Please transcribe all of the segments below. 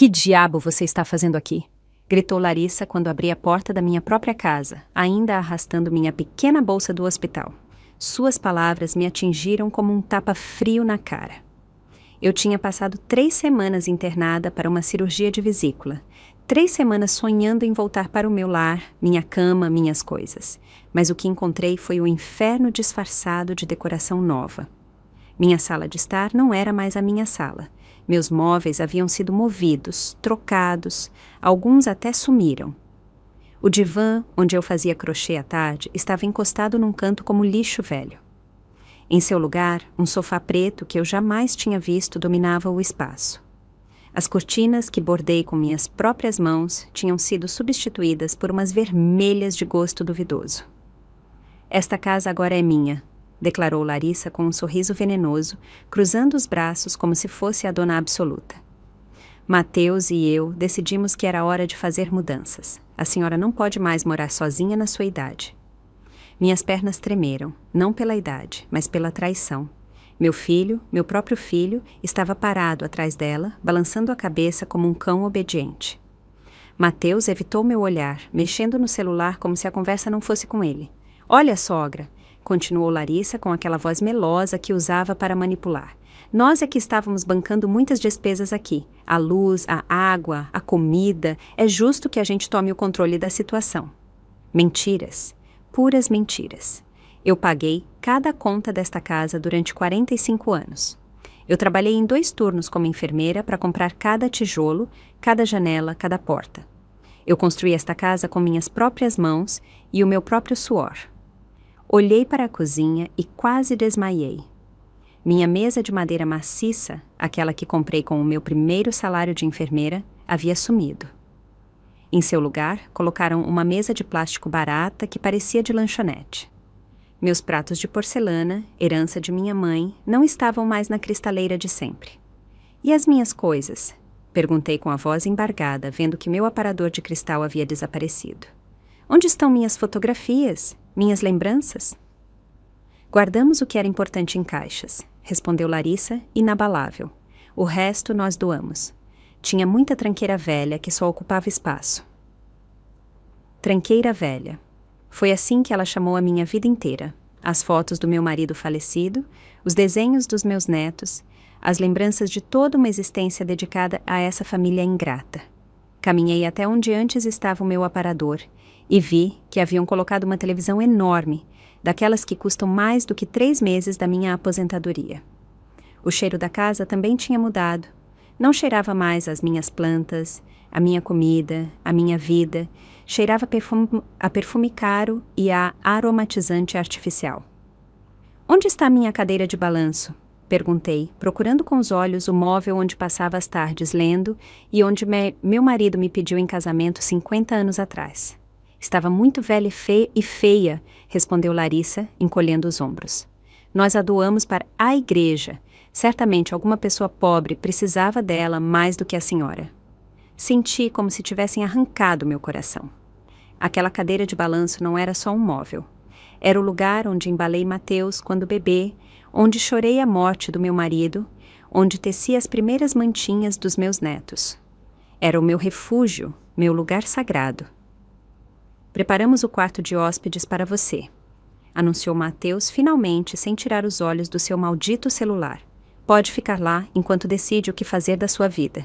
Que diabo você está fazendo aqui? Gritou Larissa quando abri a porta da minha própria casa, ainda arrastando minha pequena bolsa do hospital. Suas palavras me atingiram como um tapa frio na cara. Eu tinha passado 3 semanas internada para uma cirurgia de vesícula. 3 semanas sonhando em voltar para o meu lar, minha cama, minhas coisas. Mas o que encontrei foi o inferno disfarçado de decoração nova. Minha sala de estar não era mais a minha sala. Meus móveis haviam sido movidos, trocados, alguns até sumiram. O divã, onde eu fazia crochê à tarde, estava encostado num canto como lixo velho. Em seu lugar, um sofá preto que eu jamais tinha visto dominava o espaço. As cortinas que bordei com minhas próprias mãos tinham sido substituídas por umas vermelhas de gosto duvidoso. Esta casa agora é minha, declarou Larissa com um sorriso venenoso, cruzando os braços como se fosse a dona absoluta. Mateus e eu decidimos que era hora de fazer mudanças. A senhora não pode mais morar sozinha na sua idade. Minhas pernas tremeram, não pela idade, mas pela traição. Meu filho, meu próprio filho, estava parado atrás dela, balançando a cabeça como um cão obediente. Mateus evitou meu olhar, mexendo no celular como se a conversa não fosse com ele. Olha, sogra, continuou Larissa com aquela voz melosa que usava para manipular. Nós é que estávamos bancando muitas despesas aqui. A luz, a água, a comida. É justo que a gente tome o controle da situação. Mentiras. Puras mentiras. Eu paguei cada conta desta casa durante 45 anos. Eu trabalhei em 2 turnos como enfermeira para comprar cada tijolo, cada janela, cada porta. Eu construí esta casa com minhas próprias mãos e o meu próprio suor. Olhei para a cozinha e quase desmaiei. Minha mesa de madeira maciça, aquela que comprei com o meu primeiro salário de enfermeira, havia sumido. Em seu lugar, colocaram uma mesa de plástico barata que parecia de lanchonete. Meus pratos de porcelana, herança de minha mãe, não estavam mais na cristaleira de sempre. E as minhas coisas? Perguntei com a voz embargada, vendo que meu aparador de cristal havia desaparecido. Onde estão minhas fotografias? Minhas lembranças? Guardamos o que era importante em caixas, respondeu Larissa, inabalável. O resto nós doamos. Tinha muita tranqueira velha que só ocupava espaço. Tranqueira velha. Foi assim que ela chamou a minha vida inteira. As fotos do meu marido falecido, os desenhos dos meus netos, as lembranças de toda uma existência dedicada a essa família ingrata. Caminhei até onde antes estava o meu aparador e vi que haviam colocado uma televisão enorme, daquelas que custam mais do que 3 meses da minha aposentadoria. O cheiro da casa também tinha mudado. Não cheirava mais as minhas plantas, a minha comida, a minha vida. Cheirava a perfume caro e a aromatizante artificial. Onde está a minha cadeira de balanço? Perguntei, procurando com os olhos o móvel onde passava as tardes lendo e onde meu marido me pediu em casamento 50 anos atrás. Estava muito velha e feia, respondeu Larissa, encolhendo os ombros. Nós a doamos para a igreja. Certamente alguma pessoa pobre precisava dela mais do que a senhora. Senti como se tivessem arrancado meu coração. Aquela cadeira de balanço não era só um móvel. Era o lugar onde embalei Mateus quando bebê, onde chorei a morte do meu marido, onde teci as primeiras mantinhas dos meus netos. Era o meu refúgio, meu lugar sagrado. Preparamos o quarto de hóspedes para você, anunciou Mateus finalmente sem tirar os olhos do seu maldito celular. Pode ficar lá enquanto decide o que fazer da sua vida.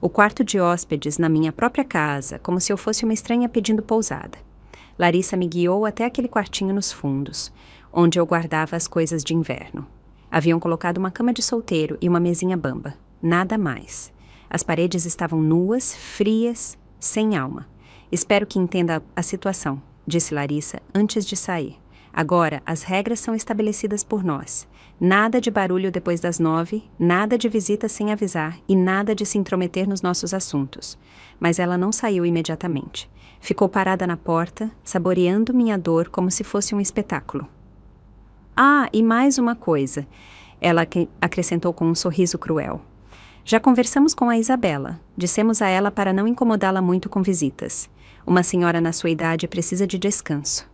O quarto de hóspedes na minha própria casa, como se eu fosse uma estranha pedindo pousada. Larissa me guiou até aquele quartinho nos fundos, onde eu guardava as coisas de inverno. Haviam colocado uma cama de solteiro e uma mesinha bamba. Nada mais. As paredes estavam nuas, frias, sem alma. Espero que entenda a situação, disse Larissa antes de sair. Agora, as regras são estabelecidas por nós. Nada de barulho depois das 9, nada de visita sem avisar e nada de se intrometer nos nossos assuntos. Mas ela não saiu imediatamente. Ficou parada na porta, saboreando minha dor como se fosse um espetáculo. Ah, e mais uma coisa, ela acrescentou com um sorriso cruel. Já conversamos com a Isabela. Dissemos a ela para não incomodá-la muito com visitas. Uma senhora na sua idade precisa de descanso.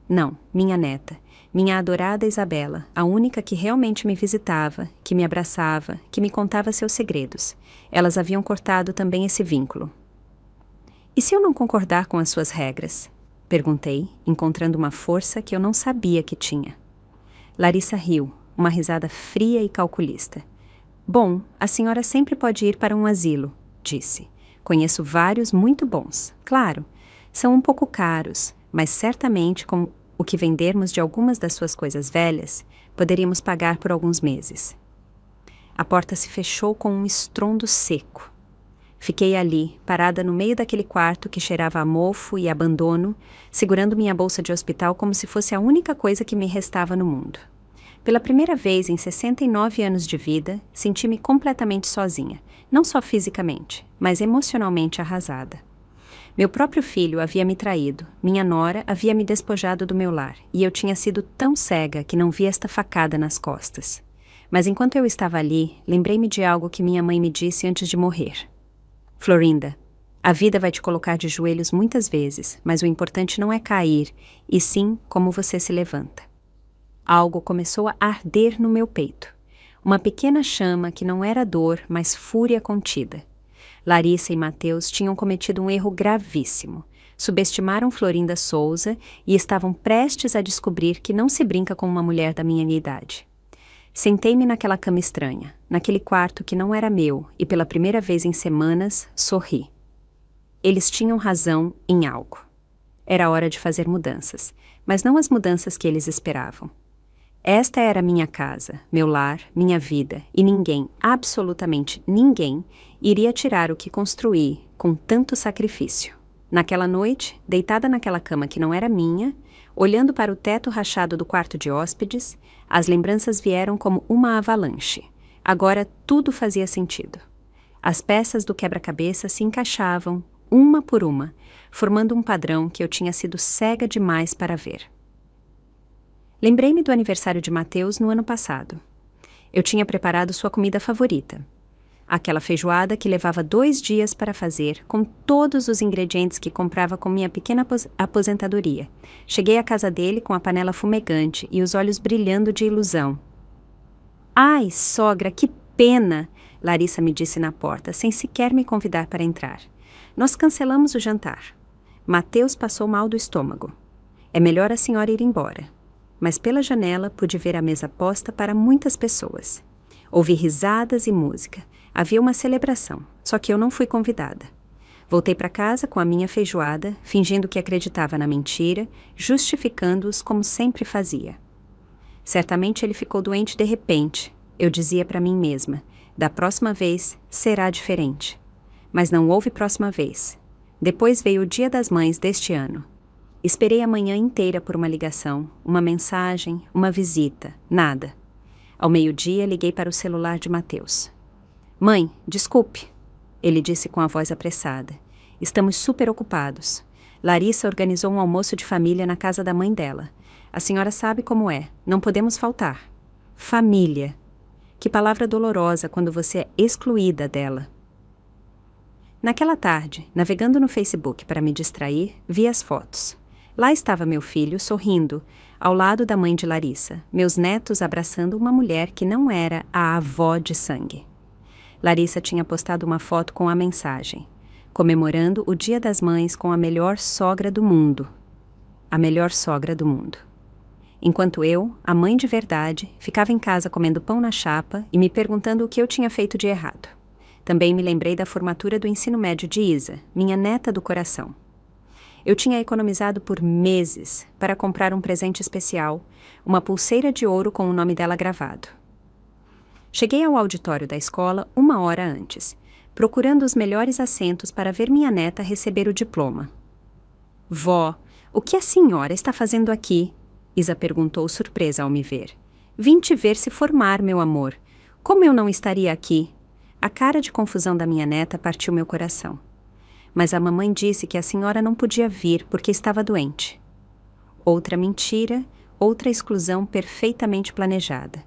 Não, minha neta. Minha adorada Isabela, a única que realmente me visitava, que me abraçava, que me contava seus segredos. Elas haviam cortado também esse vínculo. E se eu não concordar com as suas regras? Perguntei, encontrando uma força que eu não sabia que tinha. Larissa riu, uma risada fria e calculista. Bom, a senhora sempre pode ir para um asilo, disse. Conheço vários muito bons, claro. São um pouco caros, mas certamente com o que vendermos de algumas das suas coisas velhas, poderíamos pagar por alguns meses. A porta se fechou com um estrondo seco. Fiquei ali, parada no meio daquele quarto que cheirava a mofo e abandono, segurando minha bolsa de hospital como se fosse a única coisa que me restava no mundo. Pela primeira vez em 69 anos de vida, senti-me completamente sozinha, não só fisicamente, mas emocionalmente arrasada. Meu próprio filho havia me traído, minha nora havia me despojado do meu lar, e eu tinha sido tão cega que não vi esta facada nas costas. Mas enquanto eu estava ali, lembrei-me de algo que minha mãe me disse antes de morrer. Florinda, a vida vai te colocar de joelhos muitas vezes, mas o importante não é cair, e sim como você se levanta. Algo começou a arder no meu peito. Uma pequena chama que não era dor, mas fúria contida. Larissa e Mateus tinham cometido um erro gravíssimo. Subestimaram Florinda Souza e estavam prestes a descobrir que não se brinca com uma mulher da minha idade. Sentei-me naquela cama estranha, naquele quarto que não era meu, e pela primeira vez em semanas, sorri. Eles tinham razão em algo. Era hora de fazer mudanças, mas não as mudanças que eles esperavam. Esta era minha casa, meu lar, minha vida, e ninguém, absolutamente ninguém, iria tirar o que construí com tanto sacrifício. Naquela noite, deitada naquela cama que não era minha, olhando para o teto rachado do quarto de hóspedes, as lembranças vieram como uma avalanche. Agora tudo fazia sentido. As peças do quebra-cabeça se encaixavam, uma por uma, formando um padrão que eu tinha sido cega demais para ver. Lembrei-me do aniversário de Mateus no ano passado. Eu tinha preparado sua comida favorita. Aquela feijoada que levava 2 dias para fazer, com todos os ingredientes que comprava com minha pequena aposentadoria. Cheguei à casa dele com a panela fumegante e os olhos brilhando de ilusão. Ai, sogra, que pena! Larissa me disse na porta, sem sequer me convidar para entrar. Nós cancelamos o jantar. Mateus passou mal do estômago. É melhor a senhora ir embora. Mas pela janela pude ver a mesa posta para muitas pessoas. Ouvi risadas e música. Havia uma celebração, só que eu não fui convidada. Voltei para casa com a minha feijoada, fingindo que acreditava na mentira, justificando-os como sempre fazia. Certamente ele ficou doente de repente, eu dizia para mim mesma. Da próxima vez será diferente. Mas não houve próxima vez. Depois veio o Dia das Mães deste ano. Esperei a manhã inteira por uma ligação, uma mensagem, uma visita, nada. Ao meio-dia liguei para o celular de Mateus. Mãe, desculpe, ele disse com a voz apressada. Estamos super ocupados. Larissa organizou um almoço de família na casa da mãe dela. A senhora sabe como é, não podemos faltar. Família. Que palavra dolorosa quando você é excluída dela. Naquela tarde, navegando no Facebook para me distrair, vi as fotos. Lá estava meu filho sorrindo, ao lado da mãe de Larissa, meus netos abraçando uma mulher que não era a avó de sangue. Larissa tinha postado uma foto com a mensagem, comemorando o Dia das Mães com a melhor sogra do mundo. A melhor sogra do mundo. Enquanto eu, a mãe de verdade, ficava em casa comendo pão na chapa e me perguntando o que eu tinha feito de errado. Também me lembrei da formatura do ensino médio de Isa, minha neta do coração. Eu tinha economizado por meses para comprar um presente especial, uma pulseira de ouro com o nome dela gravado. Cheguei ao auditório da escola 1 hora antes, procurando os melhores assentos para ver minha neta receber o diploma. Vó, o que a senhora está fazendo aqui? Isa perguntou surpresa ao me ver. Vim te ver se formar, meu amor. Como eu não estaria aqui? A cara de confusão da minha neta partiu meu coração. Mas a mamãe disse que a senhora não podia vir porque estava doente. Outra mentira, outra exclusão perfeitamente planejada.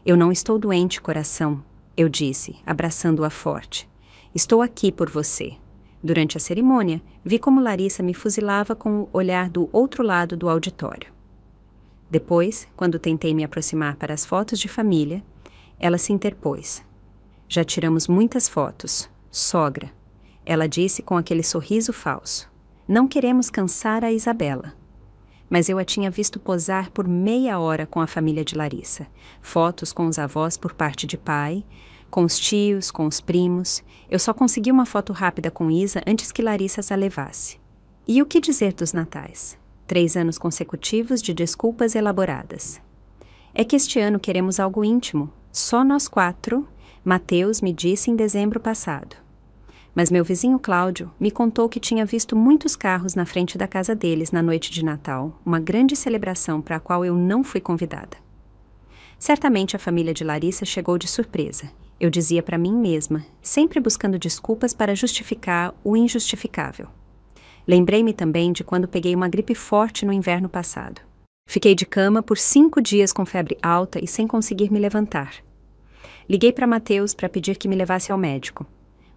Eu não estou doente, coração, eu disse, abraçando-a forte. Estou aqui por você. Durante a cerimônia, vi como Larissa me fuzilava com o olhar do outro lado do auditório. Depois, quando tentei me aproximar para as fotos de família, ela se interpôs. Já tiramos muitas fotos, sogra. Ela disse com aquele sorriso falso. Não queremos cansar a Isabela. Mas eu a tinha visto posar por meia hora com a família de Larissa. Fotos com os avós por parte de pai, com os tios, com os primos. Eu só consegui uma foto rápida com Isa antes que Larissa a levasse. E o que dizer dos natais? 3 anos consecutivos de desculpas elaboradas. É que este ano queremos algo íntimo, só nós 4, Mateus me disse em dezembro passado. Mas meu vizinho Cláudio me contou que tinha visto muitos carros na frente da casa deles na noite de Natal, uma grande celebração para a qual eu não fui convidada. Certamente a família de Larissa chegou de surpresa. Eu dizia para mim mesma, sempre buscando desculpas para justificar o injustificável. Lembrei-me também de quando peguei uma gripe forte no inverno passado. Fiquei de cama por 5 dias com febre alta e sem conseguir me levantar. Liguei para Mateus para pedir que me levasse ao médico.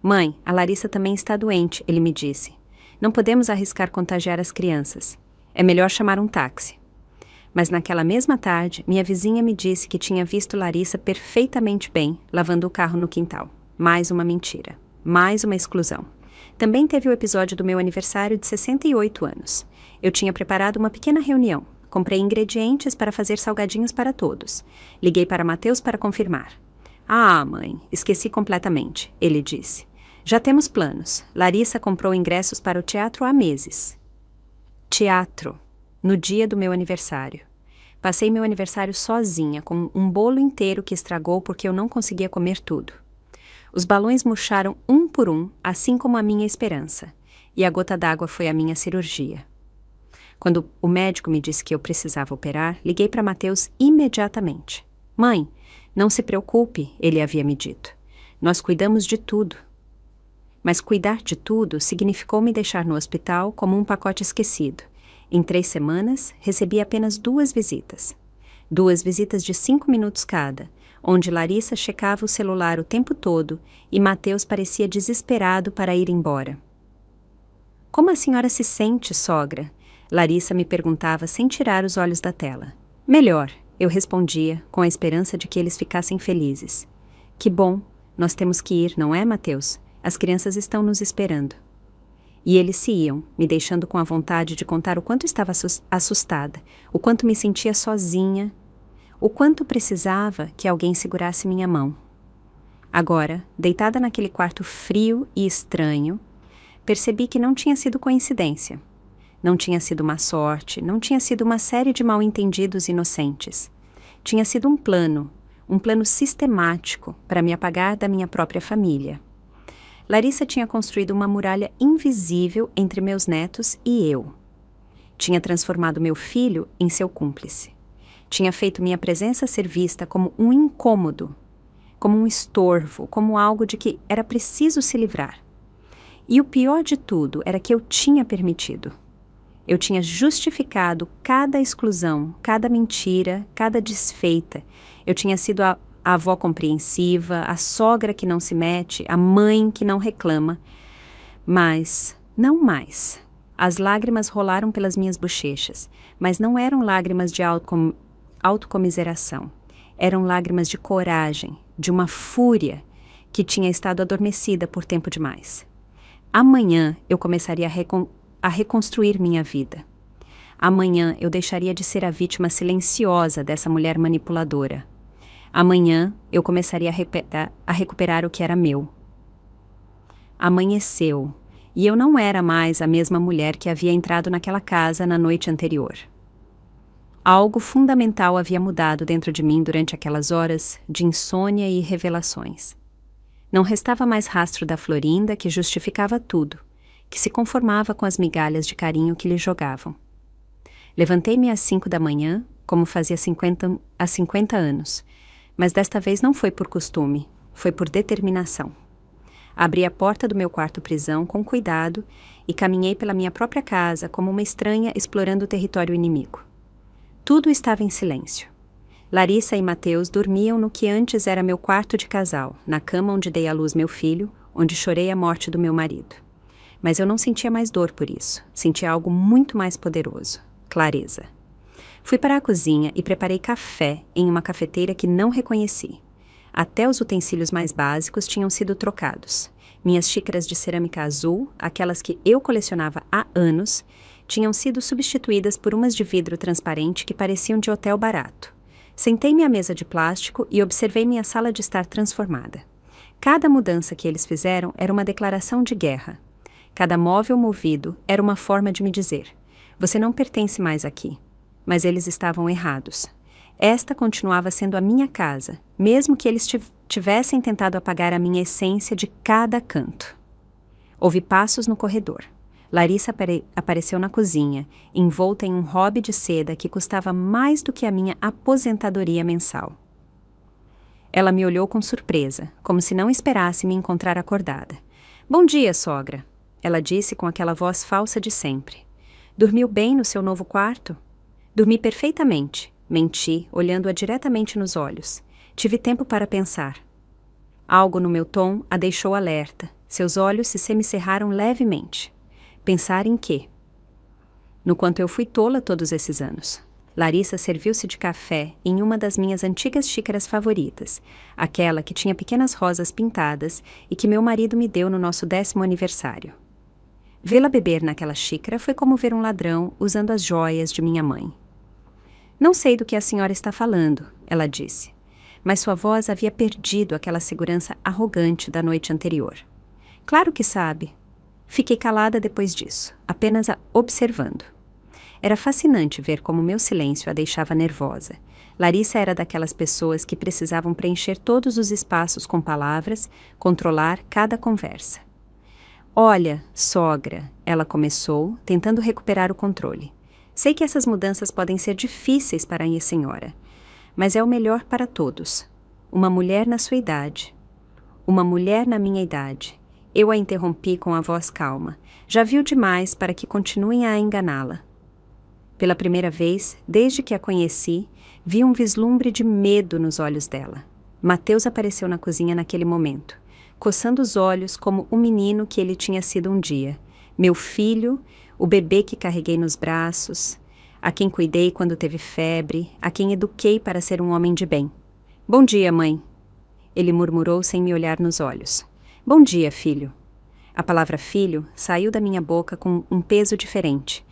Mãe, a Larissa também está doente, ele me disse. Não podemos arriscar contagiar as crianças. É melhor chamar um táxi. Mas naquela mesma tarde, minha vizinha me disse que tinha visto Larissa perfeitamente bem, lavando o carro no quintal. Mais uma mentira. Mais uma exclusão. Também teve o episódio do meu aniversário de 68 anos. Eu tinha preparado uma pequena reunião. Comprei ingredientes para fazer salgadinhos para todos. Liguei para Mateus para confirmar. Ah, mãe, esqueci completamente, ele disse. Já temos planos. Larissa comprou ingressos para o teatro há meses. Teatro. No dia do meu aniversário. Passei meu aniversário sozinha, com um bolo inteiro que estragou porque eu não conseguia comer tudo. Os balões murcharam um por um, assim como a minha esperança. E a gota d'água foi a minha cirurgia. Quando o médico me disse que eu precisava operar, liguei para Mateus imediatamente. Mãe, não se preocupe, ele havia me dito. Nós cuidamos de tudo. Mas cuidar de tudo significou me deixar no hospital como um pacote esquecido. Em 3 semanas, recebi apenas 2 visitas. 2 visitas de 5 minutos cada, onde Larissa checava o celular o tempo todo e Mateus parecia desesperado para ir embora. Como a senhora se sente, sogra? Larissa me perguntava sem tirar os olhos da tela. Melhor, eu respondia, com a esperança de que eles ficassem felizes. Que bom, nós temos que ir, não é, Mateus? As crianças estão nos esperando. E eles se iam, me deixando com a vontade de contar o quanto estava assustada, o quanto me sentia sozinha, o quanto precisava que alguém segurasse minha mão. Agora, deitada naquele quarto frio e estranho, percebi que não tinha sido coincidência. Não tinha sido uma sorte, não tinha sido uma série de mal-entendidos inocentes. Tinha sido um plano sistemático para me apagar da minha própria família. Larissa tinha construído uma muralha invisível entre meus netos e eu. Tinha transformado meu filho em seu cúmplice. Tinha feito minha presença ser vista como um incômodo, como um estorvo, como algo de que era preciso se livrar. E o pior de tudo era que eu tinha permitido. Eu tinha justificado cada exclusão, cada mentira, cada desfeita. Eu tinha sido a avó compreensiva, a sogra que não se mete, a mãe que não reclama. Mas, não mais. As lágrimas rolaram pelas minhas bochechas, mas não eram lágrimas de autocomiseração. Eram lágrimas de coragem, de uma fúria que tinha estado adormecida por tempo demais. Amanhã eu começaria a reconstruir minha vida. Amanhã eu deixaria de ser a vítima silenciosa dessa mulher manipuladora. Amanhã eu começaria a recuperar o que era meu. Amanheceu, e eu não era mais a mesma mulher que havia entrado naquela casa na noite anterior. Algo fundamental havia mudado dentro de mim durante aquelas horas de insônia e revelações. Não restava mais rastro da Florinda que justificava tudo, que se conformava com as migalhas de carinho que lhe jogavam. Levantei-me às 5 da manhã, como fazia há 50 anos, mas desta vez não foi por costume, foi por determinação. Abri a porta do meu quarto-prisão com cuidado e caminhei pela minha própria casa como uma estranha explorando o território inimigo. Tudo estava em silêncio. Larissa e Mateus dormiam no que antes era meu quarto de casal, na cama onde dei à luz meu filho, onde chorei a morte do meu marido. Mas eu não sentia mais dor por isso, sentia algo muito mais poderoso, clareza. Fui para a cozinha e preparei café em uma cafeteira que não reconheci. Até os utensílios mais básicos tinham sido trocados. Minhas xícaras de cerâmica azul, aquelas que eu colecionava há anos, tinham sido substituídas por umas de vidro transparente que pareciam de hotel barato. Sentei-me à mesa de plástico e observei minha sala de estar transformada. Cada mudança que eles fizeram era uma declaração de guerra. Cada móvel movido era uma forma de me dizer: você não pertence mais aqui. Mas eles estavam errados. Esta continuava sendo a minha casa, mesmo que eles tivessem tentado apagar a minha essência de cada canto. Houve passos no corredor. Larissa apareceu na cozinha, envolta em um hobby de seda que custava mais do que a minha aposentadoria mensal. Ela me olhou com surpresa, como se não esperasse me encontrar acordada. Bom dia, sogra, ela disse com aquela voz falsa de sempre. Dormiu bem no seu novo quarto? Dormi perfeitamente, menti, olhando-a diretamente nos olhos. Tive tempo para pensar. Algo no meu tom a deixou alerta. Seus olhos se semicerraram levemente. Pensar em quê? No quanto eu fui tola todos esses anos. Larissa serviu-se de café em uma das minhas antigas xícaras favoritas, aquela que tinha pequenas rosas pintadas e que meu marido me deu no nosso 10º aniversário. Vê-la beber naquela xícara foi como ver um ladrão usando as joias de minha mãe. Não sei do que a senhora está falando, ela disse, mas sua voz havia perdido aquela segurança arrogante da noite anterior. Claro que sabe. Fiquei calada depois disso, apenas a observando. Era fascinante ver como meu silêncio a deixava nervosa. Larissa era daquelas pessoas que precisavam preencher todos os espaços com palavras, controlar cada conversa. Olha, sogra, ela começou, tentando recuperar o controle. Sei que essas mudanças podem ser difíceis para a senhora, mas é o melhor para todos. Uma mulher na sua idade. Uma mulher na minha idade. Eu a interrompi com a voz calma. Já viu demais para que continuem a enganá-la. Pela primeira vez, desde que a conheci, vi um vislumbre de medo nos olhos dela. Mateus apareceu na cozinha naquele momento, coçando os olhos como o menino que ele tinha sido um dia. Meu filho, o bebê que carreguei nos braços, a quem cuidei quando teve febre, a quem eduquei para ser um homem de bem. Bom dia, mãe. Ele murmurou sem me olhar nos olhos. Bom dia, filho. A palavra filho saiu da minha boca com um peso diferente.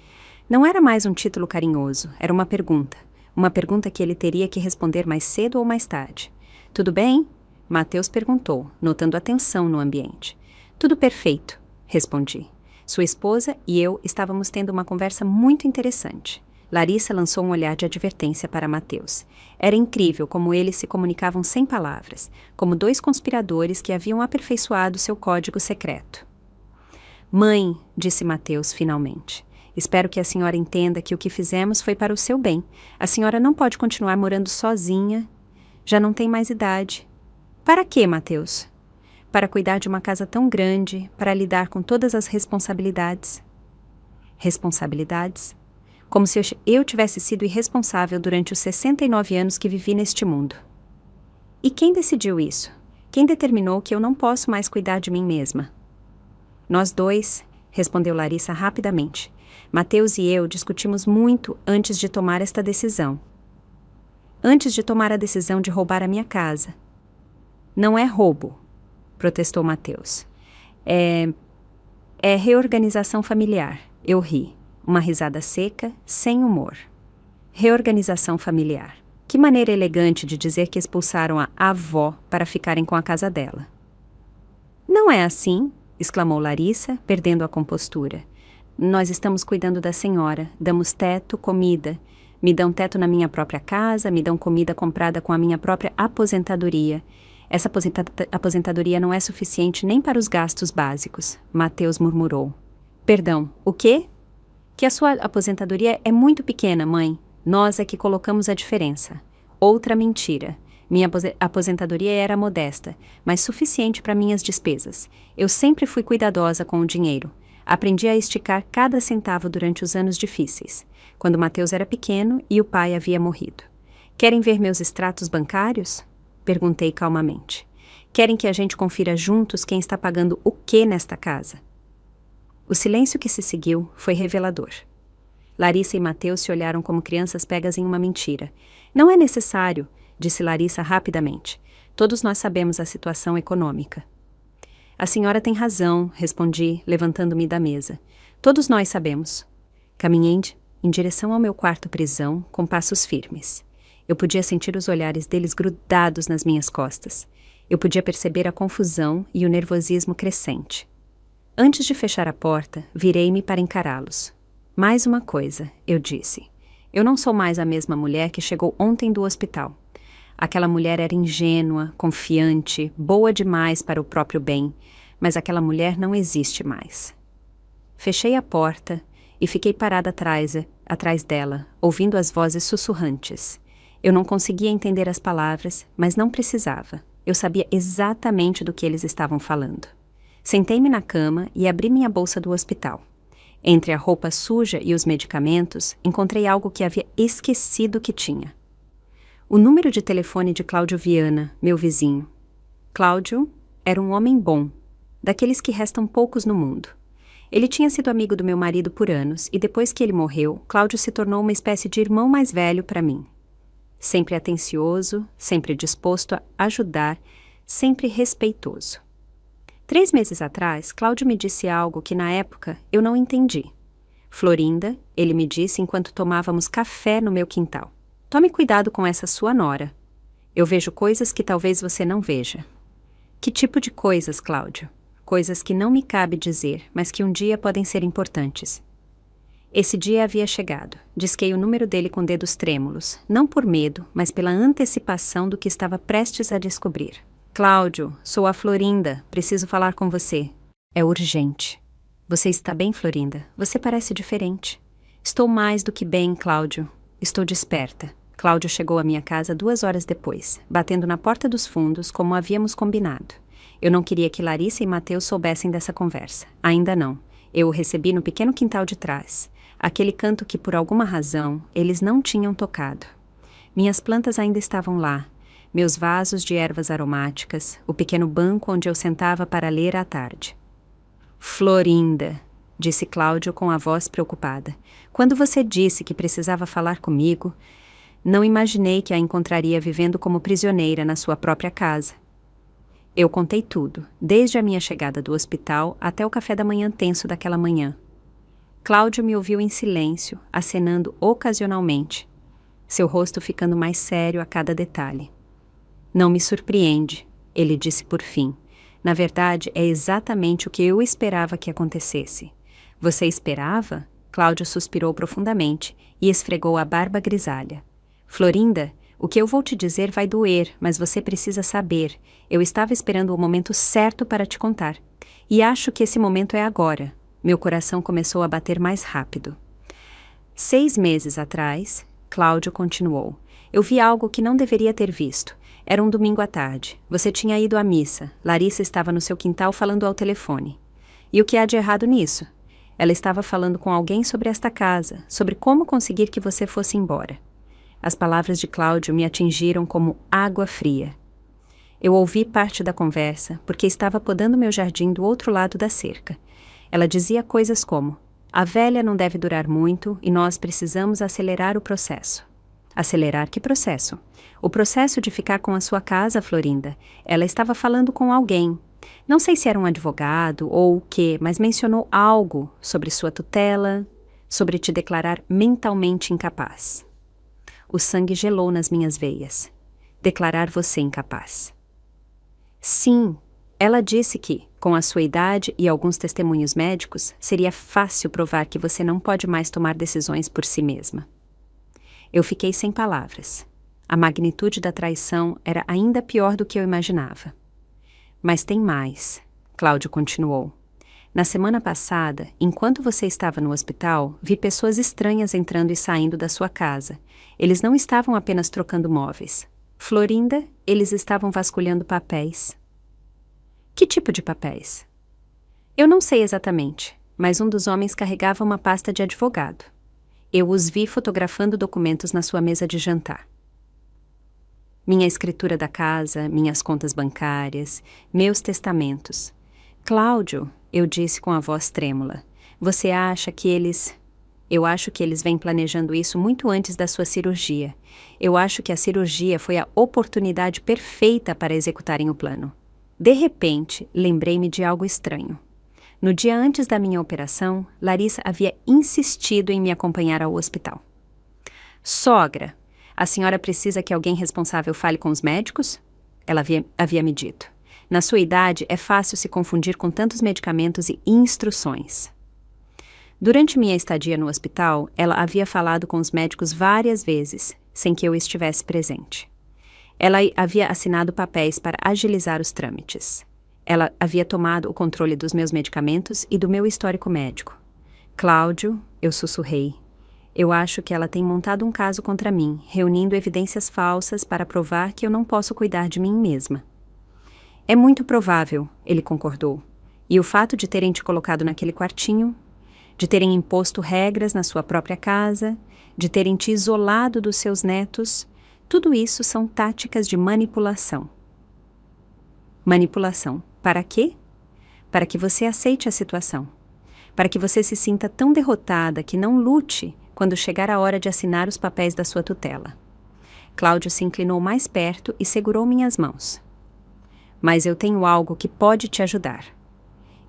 Não era mais um título carinhoso, era uma pergunta que ele teria que responder mais cedo ou mais tarde. Tudo bem? Mateus perguntou, notando a tensão no ambiente. Tudo perfeito, respondi. Sua esposa e eu estávamos tendo uma conversa muito interessante. Larissa lançou um olhar de advertência para Mateus. Era incrível como eles se comunicavam sem palavras, como dois conspiradores que haviam aperfeiçoado seu código secreto. Mãe, disse Mateus finalmente, espero que a senhora entenda que o que fizemos foi para o seu bem. A senhora não pode continuar morando sozinha. Já não tem mais idade. Para quê, Mateus? Para cuidar de uma casa tão grande, para lidar com todas as responsabilidades. Responsabilidades? Como se eu tivesse sido irresponsável durante os 69 anos que vivi neste mundo. E quem decidiu isso? Quem determinou que eu não posso mais cuidar de mim mesma? Nós dois, respondeu Larissa rapidamente. Mateus e eu discutimos muito antes de tomar esta decisão. Antes de tomar a decisão de roubar a minha casa. Não é roubo, protestou Mateus. É reorganização familiar. Eu ri. Uma risada seca, sem humor. Reorganização familiar. Que maneira elegante de dizer que expulsaram a avó para ficarem com a casa dela. Não é assim, exclamou Larissa, perdendo a compostura. Nós estamos cuidando da senhora, damos teto, comida. Me dão teto na minha própria casa, me dão comida comprada com a minha própria aposentadoria. Essa aposentadoria não é suficiente nem para os gastos básicos, Mateus murmurou. Perdão, o quê? Que a sua aposentadoria é muito pequena, mãe. Nós é que colocamos a diferença. Outra mentira. Minha aposentadoria era modesta, mas suficiente para minhas despesas. Eu sempre fui cuidadosa com o dinheiro. Aprendi a esticar cada centavo durante os anos difíceis, quando Mateus era pequeno e o pai havia morrido. Querem ver meus extratos bancários? Perguntei calmamente. Querem que a gente confira juntos quem está pagando o quê nesta casa? O silêncio que se seguiu foi revelador. Larissa e Mateus se olharam como crianças pegas em uma mentira. Não é necessário, disse Larissa rapidamente. Todos nós sabemos a situação econômica. A senhora tem razão, respondi, levantando-me da mesa. Todos nós sabemos. Caminhei em direção ao meu quarto-prisão, com passos firmes. Eu podia sentir os olhares deles grudados nas minhas costas. Eu podia perceber a confusão e o nervosismo crescente. Antes de fechar a porta, virei-me para encará-los. Mais uma coisa, eu disse. Eu não sou mais a mesma mulher que chegou ontem do hospital. Aquela mulher era ingênua, confiante, boa demais para o próprio bem, mas aquela mulher não existe mais. Fechei a porta e fiquei parada atrás dela, ouvindo as vozes sussurrantes. Eu não conseguia entender as palavras, mas não precisava. Eu sabia exatamente do que eles estavam falando. Sentei-me na cama e abri minha bolsa do hospital. Entre a roupa suja e os medicamentos, encontrei algo que havia esquecido que tinha. O número de telefone de Cláudio Viana, meu vizinho. Cláudio era um homem bom, daqueles que restam poucos no mundo. Ele tinha sido amigo do meu marido por anos e depois que ele morreu, Cláudio se tornou uma espécie de irmão mais velho para mim. Sempre atencioso, sempre disposto a ajudar, sempre respeitoso. 3 meses atrás, Cláudio me disse algo que na época eu não entendi. Florinda, ele me disse enquanto tomávamos café no meu quintal. Tome cuidado com essa sua nora. Eu vejo coisas que talvez você não veja. Que tipo de coisas, Cláudio? Coisas que não me cabe dizer, mas que um dia podem ser importantes. Esse dia havia chegado. Disquei o número dele com dedos trêmulos, não por medo, mas pela antecipação do que estava prestes a descobrir. Cláudio, sou a Florinda. Preciso falar com você. É urgente. Você está bem, Florinda? Você parece diferente. Estou mais do que bem, Cláudio. Estou desperta. Cláudio chegou à minha casa 2 horas depois, batendo na porta dos fundos como havíamos combinado. Eu não queria que Larissa e Mateus soubessem dessa conversa. Ainda não. Eu o recebi no pequeno quintal de trás. Aquele canto que, por alguma razão, eles não tinham tocado. Minhas plantas ainda estavam lá. Meus vasos de ervas aromáticas, o pequeno banco onde eu sentava para ler à tarde. Florinda, disse Cláudio com a voz preocupada. Quando você disse que precisava falar comigo, não imaginei que a encontraria vivendo como prisioneira na sua própria casa. Eu contei tudo, desde a minha chegada do hospital até o café da manhã tenso daquela manhã. Cláudio me ouviu em silêncio, acenando ocasionalmente, seu rosto ficando mais sério a cada detalhe. Não me surpreende, ele disse por fim. Na verdade, é exatamente o que eu esperava que acontecesse. Você esperava? Cláudio suspirou profundamente e esfregou a barba grisalha. Florinda, o que eu vou te dizer vai doer, mas você precisa saber. Eu estava esperando o momento certo para te contar. E acho que esse momento é agora. Meu coração começou a bater mais rápido. 6 meses atrás, Cláudio continuou, eu vi algo que não deveria ter visto. Era um domingo à tarde. Você tinha ido à missa. Larissa estava no seu quintal falando ao telefone. E o que há de errado nisso? Ela estava falando com alguém sobre esta casa, sobre como conseguir que você fosse embora. As palavras de Cláudio me atingiram como água fria. Eu ouvi parte da conversa, porque estava podando meu jardim do outro lado da cerca. Ela dizia coisas como, a velha não deve durar muito e nós precisamos acelerar o processo. Acelerar que processo? O processo de ficar com a sua casa, Florinda. Ela estava falando com alguém. Não sei se era um advogado ou o quê, mas mencionou algo sobre sua tutela, sobre te declarar mentalmente incapaz. O sangue gelou nas minhas veias. Declarar você incapaz. Sim, ela disse que, com a sua idade e alguns testemunhos médicos, seria fácil provar que você não pode mais tomar decisões por si mesma. Eu fiquei sem palavras. A magnitude da traição era ainda pior do que eu imaginava. Mas tem mais, Cláudio continuou. Na semana passada, enquanto você estava no hospital, vi pessoas estranhas entrando e saindo da sua casa. Eles não estavam apenas trocando móveis. Florinda, eles estavam vasculhando papéis. Que tipo de papéis? Eu não sei exatamente, mas um dos homens carregava uma pasta de advogado. Eu os vi fotografando documentos na sua mesa de jantar. Minha escritura da casa, minhas contas bancárias, meus testamentos. Cláudio, eu disse com a voz trêmula, você acha que eles... Eu acho que eles vêm planejando isso muito antes da sua cirurgia. Eu acho que a cirurgia foi a oportunidade perfeita para executarem o plano. De repente, lembrei-me de algo estranho. No dia antes da minha operação, Larissa havia insistido em me acompanhar ao hospital. Sogra, a senhora precisa que alguém responsável fale com os médicos? Ela havia me dito. Na sua idade, é fácil se confundir com tantos medicamentos e instruções. Durante minha estadia no hospital, ela havia falado com os médicos várias vezes, sem que eu estivesse presente. Ela havia assinado papéis para agilizar os trâmites. Ela havia tomado o controle dos meus medicamentos e do meu histórico médico. Cláudio, eu sussurrei. Eu acho que ela tem montado um caso contra mim, reunindo evidências falsas para provar que eu não posso cuidar de mim mesma. É muito provável, ele concordou. E o fato de terem te colocado naquele quartinho, de terem imposto regras na sua própria casa, de terem te isolado dos seus netos, tudo isso são táticas de manipulação. Manipulação. Para quê? Para que você aceite a situação. Para que você se sinta tão derrotada que não lute quando chegar a hora de assinar os papéis da sua tutela. Cláudio se inclinou mais perto e segurou minhas mãos. Mas eu tenho algo que pode te ajudar.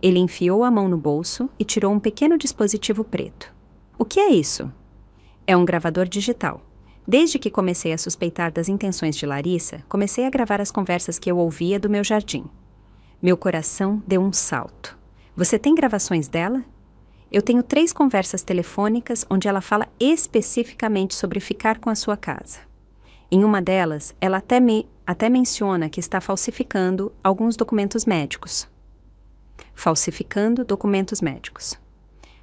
Ele enfiou a mão no bolso e tirou um pequeno dispositivo preto. O que é isso? É um gravador digital. Desde que comecei a suspeitar das intenções de Larissa, comecei a gravar as conversas que eu ouvia do meu jardim. Meu coração deu um salto. Você tem gravações dela? Eu tenho 3 conversas telefônicas onde ela fala especificamente sobre ficar com a sua casa. Em uma delas, ela até menciona que está falsificando alguns documentos médicos. Falsificando documentos médicos.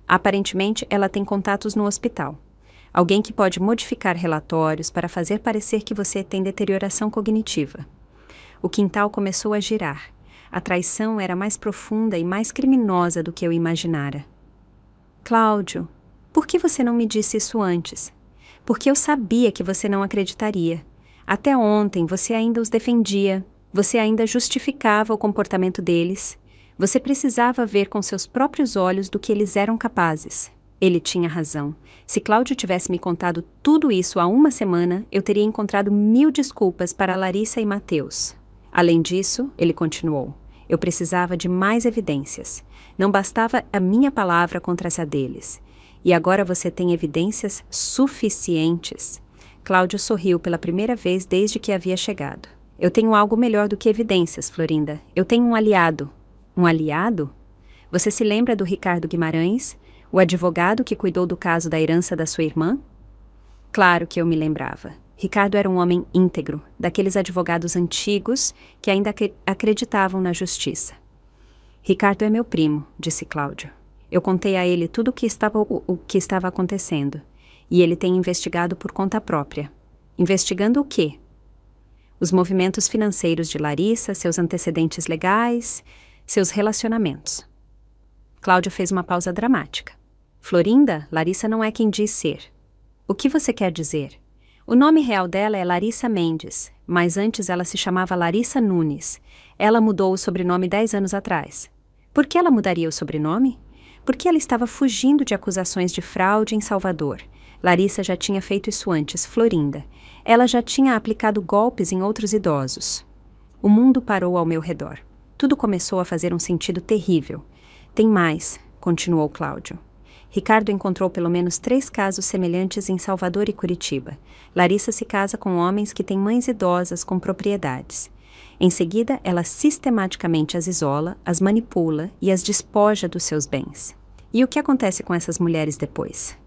Aparentemente, ela tem contatos no hospital. Alguém que pode modificar relatórios para fazer parecer que você tem deterioração cognitiva. O quintal começou a girar. A traição era mais profunda e mais criminosa do que eu imaginara. Cláudio, por que você não me disse isso antes? Porque eu sabia que você não acreditaria. Até ontem você ainda os defendia, você ainda justificava o comportamento deles. Você precisava ver com seus próprios olhos do que eles eram capazes. Ele tinha razão. Se Cláudio tivesse me contado tudo isso há uma semana, eu teria encontrado 1000 desculpas para Larissa e Mateus. Além disso, ele continuou, eu precisava de mais evidências. Não bastava a minha palavra contra essa deles. E agora você tem evidências suficientes. Cláudio sorriu pela primeira vez desde que havia chegado. Eu tenho algo melhor do que evidências, Florinda. Eu tenho um aliado. Um aliado? Você se lembra do Ricardo Guimarães, o advogado que cuidou do caso da herança da sua irmã? Claro que eu me lembrava. Ricardo era um homem íntegro, daqueles advogados antigos que ainda acreditavam na justiça. Ricardo é meu primo, disse Cláudio. Eu contei a ele tudo o que estava acontecendo, e ele tem investigado por conta própria. Investigando o quê? Os movimentos financeiros de Larissa, seus antecedentes legais, seus relacionamentos. Cláudio fez uma pausa dramática. Florinda, Larissa não é quem diz ser. O que você quer dizer? O nome real dela é Larissa Mendes, mas antes ela se chamava Larissa Nunes. Ela mudou o sobrenome 10 anos atrás. Por que ela mudaria o sobrenome? Porque ela estava fugindo de acusações de fraude em Salvador. Larissa já tinha feito isso antes, Florinda. Ela já tinha aplicado golpes em outros idosos. O mundo parou ao meu redor. Tudo começou a fazer um sentido terrível. Tem mais, continuou Cláudio. Ricardo encontrou pelo menos 3 casos semelhantes em Salvador e Curitiba. Larissa se casa com homens que têm mães idosas com propriedades. Em seguida, ela sistematicamente as isola, as manipula e as despoja dos seus bens. E o que acontece com essas mulheres depois?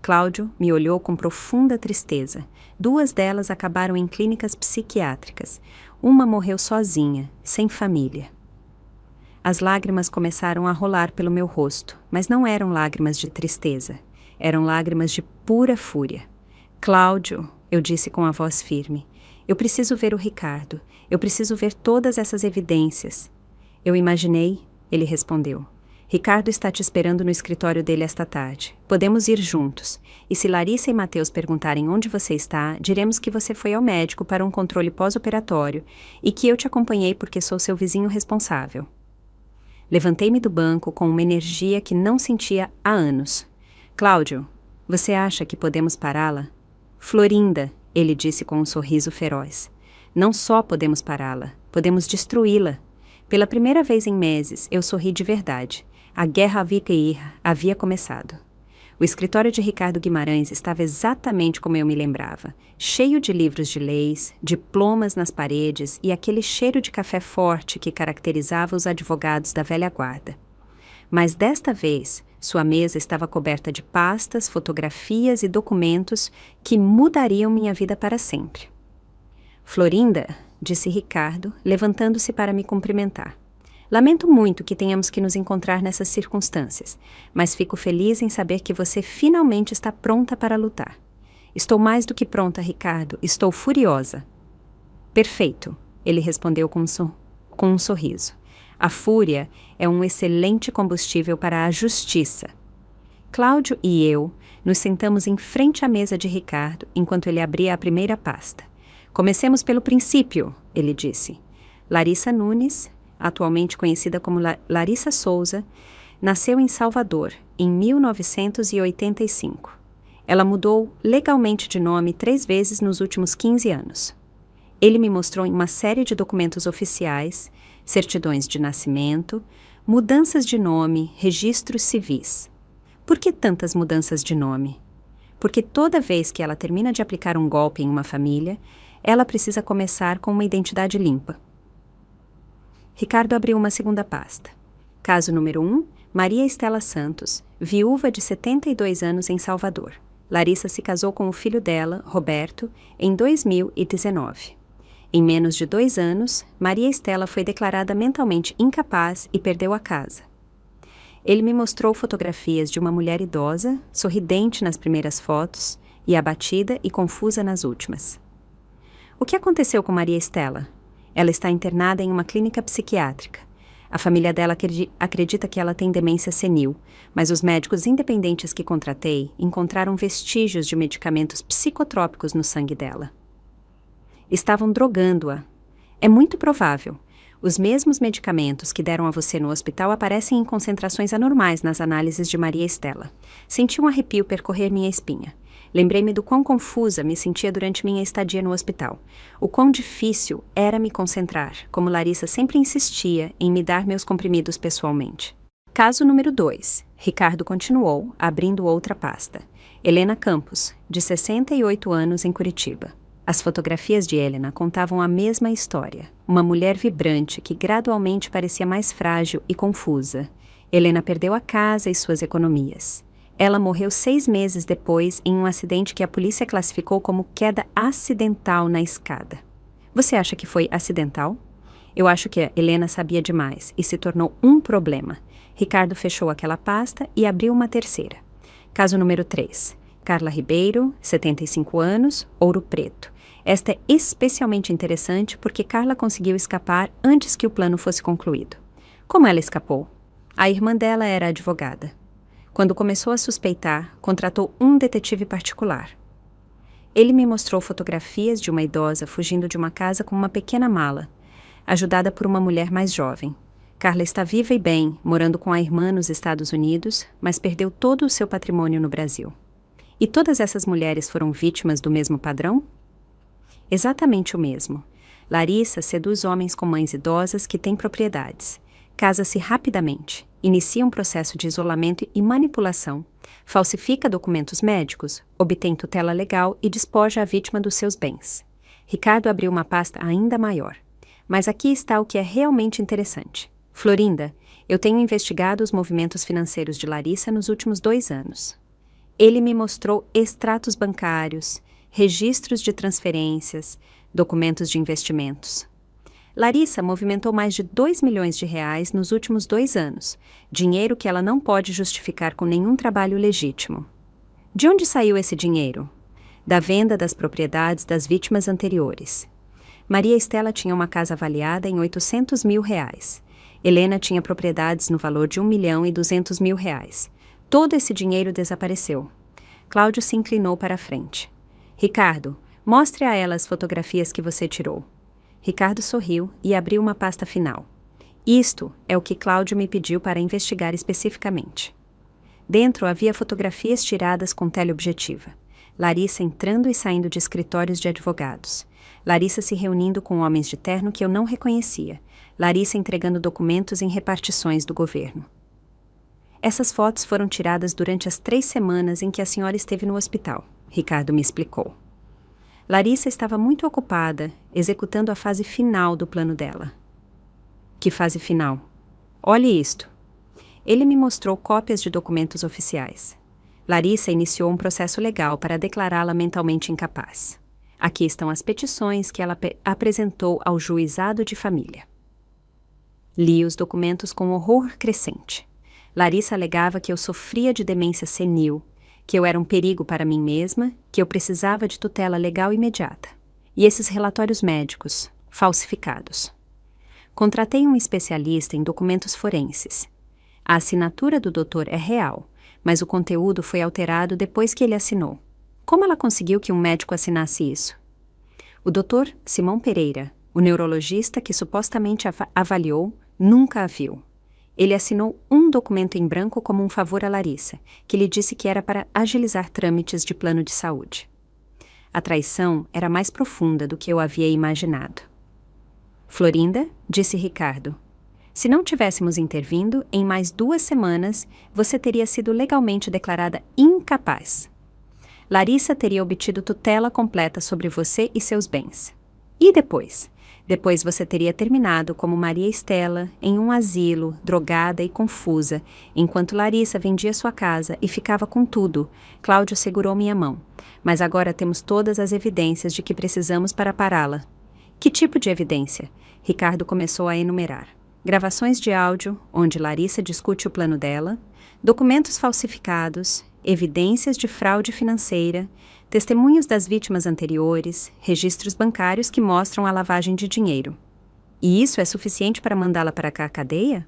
Cláudio me olhou com profunda tristeza. 2 delas acabaram em clínicas psiquiátricas. Uma morreu sozinha, sem família. As lágrimas começaram a rolar pelo meu rosto, mas não eram lágrimas de tristeza. Eram lágrimas de pura fúria. Cláudio, eu disse com a voz firme, eu preciso ver o Ricardo. Eu preciso ver todas essas evidências. Eu imaginei, ele respondeu. Ricardo está te esperando no escritório dele esta tarde. Podemos ir juntos. E se Larissa e Mateus perguntarem onde você está, diremos que você foi ao médico para um controle pós-operatório e que eu te acompanhei porque sou seu vizinho responsável. Levantei-me do banco com uma energia que não sentia há anos. Cláudio, você acha que podemos pará-la? Florinda, ele disse com um sorriso feroz. Não só podemos pará-la, podemos destruí-la. Pela primeira vez em meses, eu sorri de verdade. A guerra havia começado. O escritório de Ricardo Guimarães estava exatamente como eu me lembrava, cheio de livros de leis, diplomas nas paredes e aquele cheiro de café forte que caracterizava os advogados da velha guarda. Mas desta vez, sua mesa estava coberta de pastas, fotografias e documentos que mudariam minha vida para sempre. Florinda, disse Ricardo, levantando-se para me cumprimentar. Lamento muito que tenhamos que nos encontrar nessas circunstâncias, mas fico feliz em saber que você finalmente está pronta para lutar. Estou mais do que pronta, Ricardo. Estou furiosa. Perfeito, ele respondeu com um sorriso. A fúria é um excelente combustível para a justiça. Cláudio e eu nos sentamos em frente à mesa de Ricardo enquanto ele abria a primeira pasta. Comecemos pelo princípio, ele disse. Larissa Nunes, atualmente conhecida como Larissa Souza, nasceu em Salvador, em 1985. Ela mudou legalmente de nome 3 vezes nos últimos 15 anos. Ele me mostrou uma série de documentos oficiais, certidões de nascimento, mudanças de nome, registros civis. Por que tantas mudanças de nome? Porque toda vez que ela termina de aplicar um golpe em uma família, ela precisa começar com uma identidade limpa. Ricardo abriu uma segunda pasta. Caso número 1, Maria Estela Santos, viúva de 72 anos em Salvador. Larissa se casou com o filho dela, Roberto, em 2019. Em menos de 2 anos, Maria Estela foi declarada mentalmente incapaz e perdeu a casa. Ele me mostrou fotografias de uma mulher idosa, sorridente nas primeiras fotos e abatida e confusa nas últimas. O que aconteceu com Maria Estela? Ela está internada em uma clínica psiquiátrica. A família dela acredita que ela tem demência senil, mas os médicos independentes que contratei encontraram vestígios de medicamentos psicotrópicos no sangue dela. Estavam drogando-a. É muito provável. Os mesmos medicamentos que deram a você no hospital aparecem em concentrações anormais nas análises de Maria Estela. Senti um arrepio percorrer minha espinha. Lembrei-me do quão confusa me sentia durante minha estadia no hospital. O quão difícil era me concentrar, como Larissa sempre insistia em me dar meus comprimidos pessoalmente. Caso número 2. Ricardo continuou, abrindo outra pasta. Helena Campos, de 68 anos, em Curitiba. As fotografias de Helena contavam a mesma história. Uma mulher vibrante que gradualmente parecia mais frágil e confusa. Helena perdeu a casa e suas economias. Ela morreu 6 meses depois em um acidente que a polícia classificou como queda acidental na escada. Você acha que foi acidental? Eu acho que a Helena sabia demais e se tornou um problema. Ricardo fechou aquela pasta e abriu uma terceira. Caso número 3. Carla Ribeiro, 75 anos, Ouro Preto. Esta é especialmente interessante porque Carla conseguiu escapar antes que o plano fosse concluído. Como ela escapou? A irmã dela era advogada. Quando começou a suspeitar, contratou um detetive particular. Ele me mostrou fotografias de uma idosa fugindo de uma casa com uma pequena mala, ajudada por uma mulher mais jovem. Carla está viva e bem, morando com a irmã nos Estados Unidos, mas perdeu todo o seu patrimônio no Brasil. E todas essas mulheres foram vítimas do mesmo padrão? Exatamente o mesmo. Larissa seduz homens com mães idosas que têm propriedades. Casa-se rapidamente, inicia um processo de isolamento e manipulação, falsifica documentos médicos, obtém tutela legal e despoja a vítima dos seus bens. Ricardo abriu uma pasta ainda maior. Mas aqui está o que é realmente interessante. Florinda, eu tenho investigado os movimentos financeiros de Larissa nos últimos 2 anos. Ele me mostrou extratos bancários, registros de transferências, documentos de investimentos. Larissa movimentou mais de 2 milhões de reais nos últimos 2 anos, dinheiro que ela não pode justificar com nenhum trabalho legítimo. De onde saiu esse dinheiro? Da venda das propriedades das vítimas anteriores. Maria Estela tinha uma casa avaliada em 800 mil reais. Helena tinha propriedades no valor de 1.200.000 reais. Todo esse dinheiro desapareceu. Cláudio se inclinou para a frente. Ricardo, mostre a ela as fotografias que você tirou. Ricardo sorriu e abriu uma pasta final. Isto é o que Cláudio me pediu para investigar especificamente. Dentro havia fotografias tiradas com teleobjetiva. Larissa entrando e saindo de escritórios de advogados. Larissa se reunindo com homens de terno que eu não reconhecia. Larissa entregando documentos em repartições do governo. Essas fotos foram tiradas durante as 3 semanas em que a senhora esteve no hospital, Ricardo me explicou. Larissa estava muito ocupada, executando a fase final do plano dela. Que fase final? Olhe isto. Ele me mostrou cópias de documentos oficiais. Larissa iniciou um processo legal para declará-la mentalmente incapaz. Aqui estão as petições que ela apresentou ao juizado de família. Li os documentos com horror crescente. Larissa alegava que eu sofria de demência senil, que eu era um perigo para mim mesma, que eu precisava de tutela legal imediata. E esses relatórios médicos, falsificados. Contratei um especialista em documentos forenses. A assinatura do doutor é real, mas o conteúdo foi alterado depois que ele assinou. Como ela conseguiu que um médico assinasse isso? O doutor Simão Pereira, o neurologista que supostamente avaliou, nunca a viu. Ele assinou um documento em branco como um favor a Larissa, que lhe disse que era para agilizar trâmites de plano de saúde. A traição era mais profunda do que eu havia imaginado. Florinda, disse Ricardo, se não tivéssemos intervindo, em mais 2 semanas, você teria sido legalmente declarada incapaz. Larissa teria obtido tutela completa sobre você e seus bens. E depois? Depois você teria terminado como Maria Estela, em um asilo, drogada e confusa, enquanto Larissa vendia sua casa e ficava com tudo. Cláudio segurou minha mão. Mas agora temos todas as evidências de que precisamos para pará-la. Que tipo de evidência? Ricardo começou a enumerar. Gravações de áudio, onde Larissa discute o plano dela, documentos falsificados, evidências de fraude financeira, testemunhos das vítimas anteriores, registros bancários que mostram a lavagem de dinheiro. E isso é suficiente para mandá-la para a cadeia?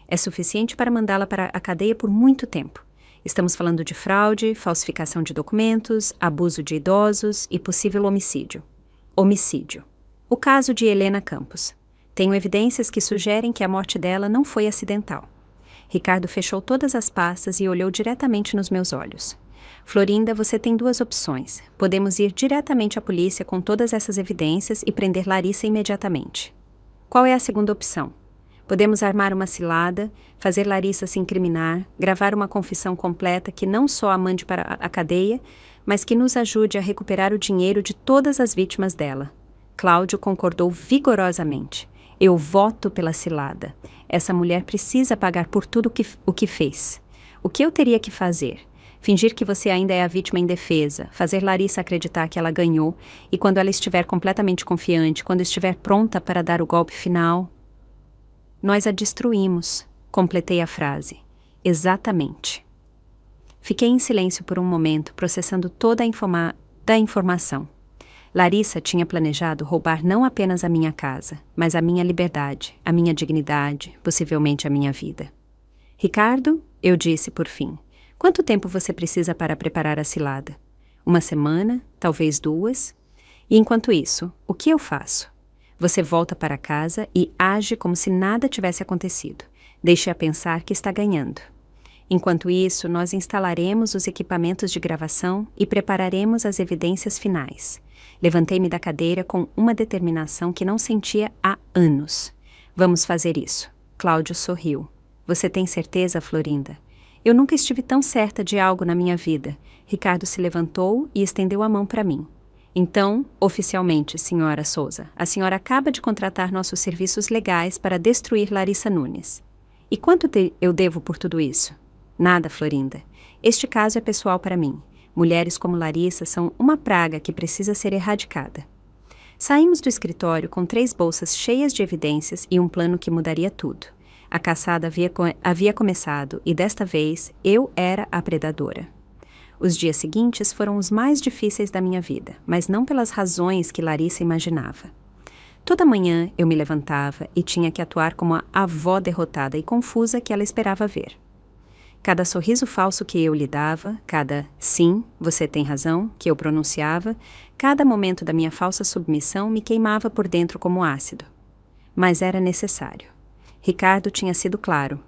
É suficiente para mandá-la para a cadeia por muito tempo. Estamos falando de fraude, falsificação de documentos, abuso de idosos e possível homicídio. Homicídio. O caso de Helena Campos. Tenho evidências que sugerem que a morte dela não foi acidental. Ricardo fechou todas as pastas e olhou diretamente nos meus olhos. Florinda, você tem 2 opções. Podemos ir diretamente à polícia com todas essas evidências e prender Larissa imediatamente. Qual é a segunda opção? Podemos armar uma cilada, fazer Larissa se incriminar, gravar uma confissão completa que não só a mande para a cadeia, mas que nos ajude a recuperar o dinheiro de todas as vítimas dela. Cláudio concordou vigorosamente. Eu voto pela cilada. Essa mulher precisa pagar por tudo o que fez. O que eu teria que fazer? Fingir que você ainda é a vítima indefesa, fazer Larissa acreditar que ela ganhou e quando ela estiver completamente confiante, quando estiver pronta para dar o golpe final... Nós a destruímos, completei a frase. Exatamente. Fiquei em silêncio por um momento, processando toda a informação. Larissa tinha planejado roubar não apenas a minha casa, mas a minha liberdade, a minha dignidade, possivelmente a minha vida. Ricardo, eu disse por fim, quanto tempo você precisa para preparar a cilada? 1 semana, talvez 2? E enquanto isso, o que eu faço? Você volta para casa e age como se nada tivesse acontecido. Deixe-a pensar que está ganhando. Enquanto isso, nós instalaremos os equipamentos de gravação e prepararemos as evidências finais. Levantei-me da cadeira com uma determinação que não sentia há anos. Vamos fazer isso. Cláudio sorriu. Você tem certeza, Florinda? Eu nunca estive tão certa de algo na minha vida. Ricardo se levantou e estendeu a mão para mim. Então, oficialmente, senhora Souza, a senhora acaba de contratar nossos serviços legais para destruir Larissa Nunes. E quanto eu devo por tudo isso? Nada, Florinda. Este caso é pessoal para mim. Mulheres como Larissa são uma praga que precisa ser erradicada. Saímos do escritório com 3 bolsas cheias de evidências e um plano que mudaria tudo. A caçada havia começado e desta vez eu era a predadora. Os dias seguintes foram os mais difíceis da minha vida, mas não pelas razões que Larissa imaginava. Toda manhã eu me levantava e tinha que atuar como a avó derrotada e confusa que ela esperava ver. Cada sorriso falso que eu lhe dava, cada sim, você tem razão, que eu pronunciava, cada momento da minha falsa submissão me queimava por dentro como ácido. Mas era necessário. Ricardo tinha sido claro.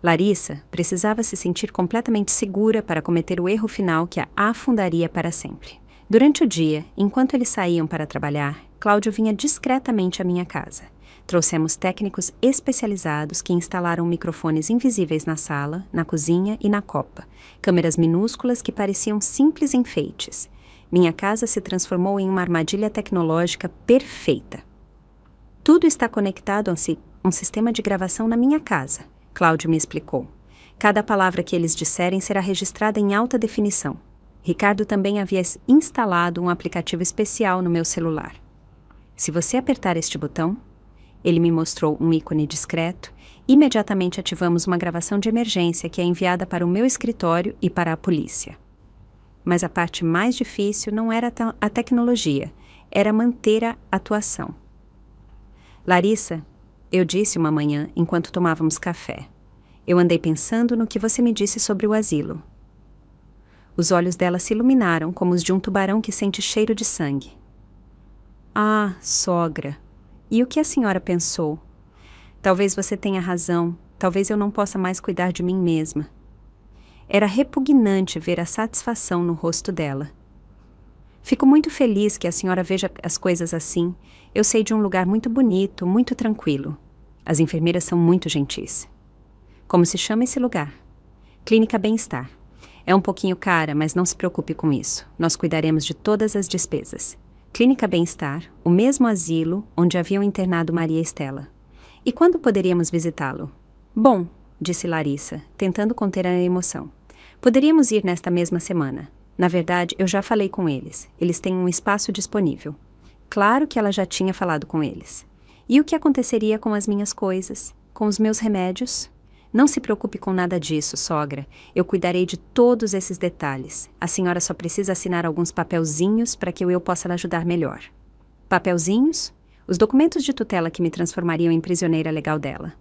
Larissa precisava se sentir completamente segura para cometer o erro final que a afundaria para sempre. Durante o dia, enquanto eles saíam para trabalhar, Cláudio vinha discretamente à minha casa. Trouxemos técnicos especializados que instalaram microfones invisíveis na sala, na cozinha e na copa, câmeras minúsculas que pareciam simples enfeites. Minha casa se transformou em uma armadilha tecnológica perfeita. Tudo está conectado a um sistema de gravação na minha casa, Cláudio me explicou. Cada palavra que eles disserem será registrada em alta definição. Ricardo também havia instalado um aplicativo especial no meu celular. Se você apertar este botão, ele me mostrou um ícone discreto. Imediatamente ativamos uma gravação de emergência que é enviada para o meu escritório e para a polícia. Mas a parte mais difícil não era a tecnologia, era manter a atuação. Larissa, eu disse uma manhã enquanto tomávamos café. Eu andei pensando no que você me disse sobre o asilo. Os olhos dela se iluminaram como os de um tubarão que sente cheiro de sangue. Ah, sogra, e o que a senhora pensou? Talvez você tenha razão, talvez eu não possa mais cuidar de mim mesma. Era repugnante ver a satisfação no rosto dela. Fico muito feliz que a senhora veja as coisas assim. Eu sei de um lugar muito bonito, muito tranquilo. As enfermeiras são muito gentis. Como se chama esse lugar? Clínica Bem-Estar. É um pouquinho cara, mas não se preocupe com isso. Nós cuidaremos de todas as despesas. Clínica Bem-Estar, o mesmo asilo onde haviam internado Maria Estela. E quando poderíamos visitá-lo? Bom, disse Larissa, tentando conter a emoção. Poderíamos ir nesta mesma semana. Na verdade, eu já falei com eles. Eles têm um espaço disponível. Claro que ela já tinha falado com eles. E o que aconteceria com as minhas coisas? Com os meus remédios? Não se preocupe com nada disso, sogra. Eu cuidarei de todos esses detalhes. A senhora só precisa assinar alguns papelzinhos para que eu possa lhe ajudar melhor. Papelzinhos? Os documentos de tutela que me transformariam em prisioneira legal dela.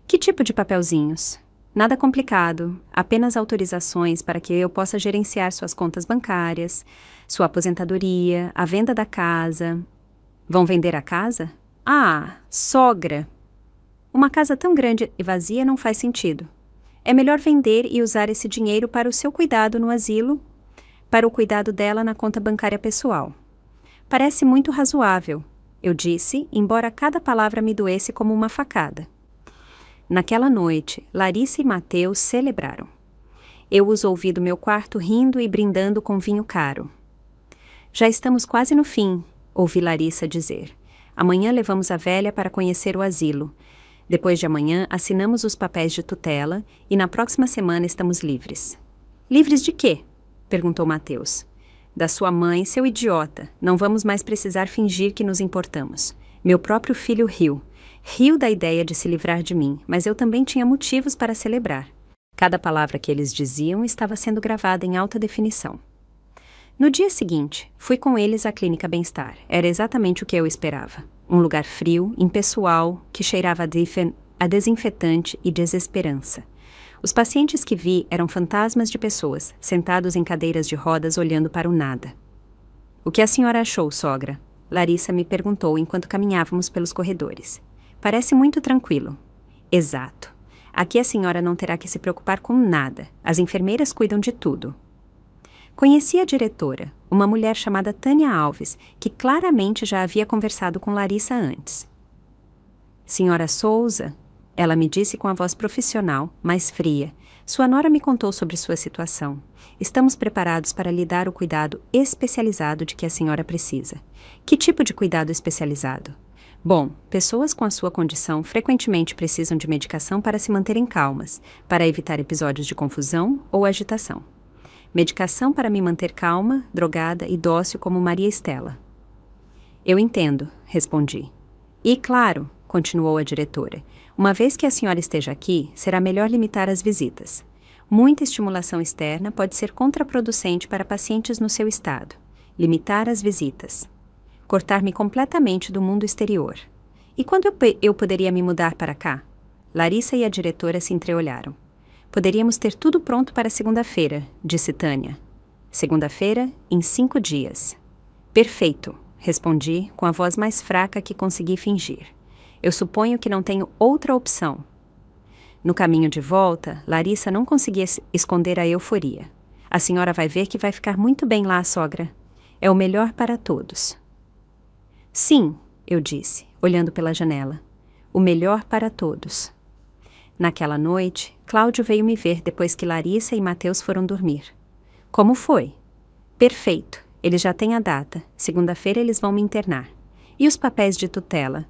Que tipo de papelzinhos? Nada complicado, apenas autorizações para que eu possa gerenciar suas contas bancárias, sua aposentadoria, a venda da casa. Vão vender a casa? Ah, sogra! Uma casa tão grande e vazia não faz sentido. É melhor vender e usar esse dinheiro para o seu cuidado no asilo, para o cuidado dela na conta bancária pessoal. Parece muito razoável, eu disse, embora cada palavra me doesse como uma facada. Naquela noite, Larissa e Mateus celebraram. Eu os ouvi do meu quarto rindo e brindando com vinho caro. Já estamos quase no fim, ouvi Larissa dizer. Amanhã levamos a velha para conhecer o asilo. Depois de amanhã, assinamos os papéis de tutela e na próxima semana estamos livres. Livres de quê? Perguntou Mateus. Da sua mãe, seu idiota. Não vamos mais precisar fingir que nos importamos. Meu próprio filho riu. Riu da ideia de se livrar de mim, mas eu também tinha motivos para celebrar. Cada palavra que eles diziam estava sendo gravada em alta definição. No dia seguinte, fui com eles à Clínica Bem-Estar. Era exatamente o que eu esperava. Um lugar frio, impessoal, que cheirava a desinfetante e desesperança. Os pacientes que vi eram fantasmas de pessoas, sentados em cadeiras de rodas olhando para o nada. O que a senhora achou, sogra? Larissa me perguntou enquanto caminhávamos pelos corredores. Parece muito tranquilo. Exato. Aqui a senhora não terá que se preocupar com nada. As enfermeiras cuidam de tudo. Conheci a diretora, uma mulher chamada Tânia Alves, que claramente já havia conversado com Larissa antes. Senhora Souza, ela me disse com a voz profissional, mas fria. Sua nora me contou sobre sua situação. Estamos preparados para lhe dar o cuidado especializado de que a senhora precisa. Que tipo de cuidado especializado? Bom, pessoas com a sua condição frequentemente precisam de medicação para se manterem calmas, para evitar episódios de confusão ou agitação. Medicação para me manter calma, drogada e dócil como Maria Estela. Eu entendo, respondi. E, claro, continuou a diretora, uma vez que a senhora esteja aqui, será melhor limitar as visitas. Muita estimulação externa pode ser contraproducente para pacientes no seu estado. Limitar as visitas. Cortar-me completamente do mundo exterior. E quando eu poderia me mudar para cá? Larissa e a diretora se entreolharam. Poderíamos ter tudo pronto para segunda-feira, disse Tânia. Segunda-feira, em 5 dias. Perfeito, respondi com a voz mais fraca que consegui fingir. Eu suponho que não tenho outra opção. No caminho de volta, Larissa não conseguia esconder a euforia. A senhora vai ver que vai ficar muito bem lá, sogra. É o melhor para todos. Sim, eu disse, olhando pela janela. O melhor para todos. Naquela noite, Cláudio veio me ver depois que Larissa e Mateus foram dormir. Como foi? Perfeito. Eles já têm a data. Segunda-feira eles vão me internar. E os papéis de tutela?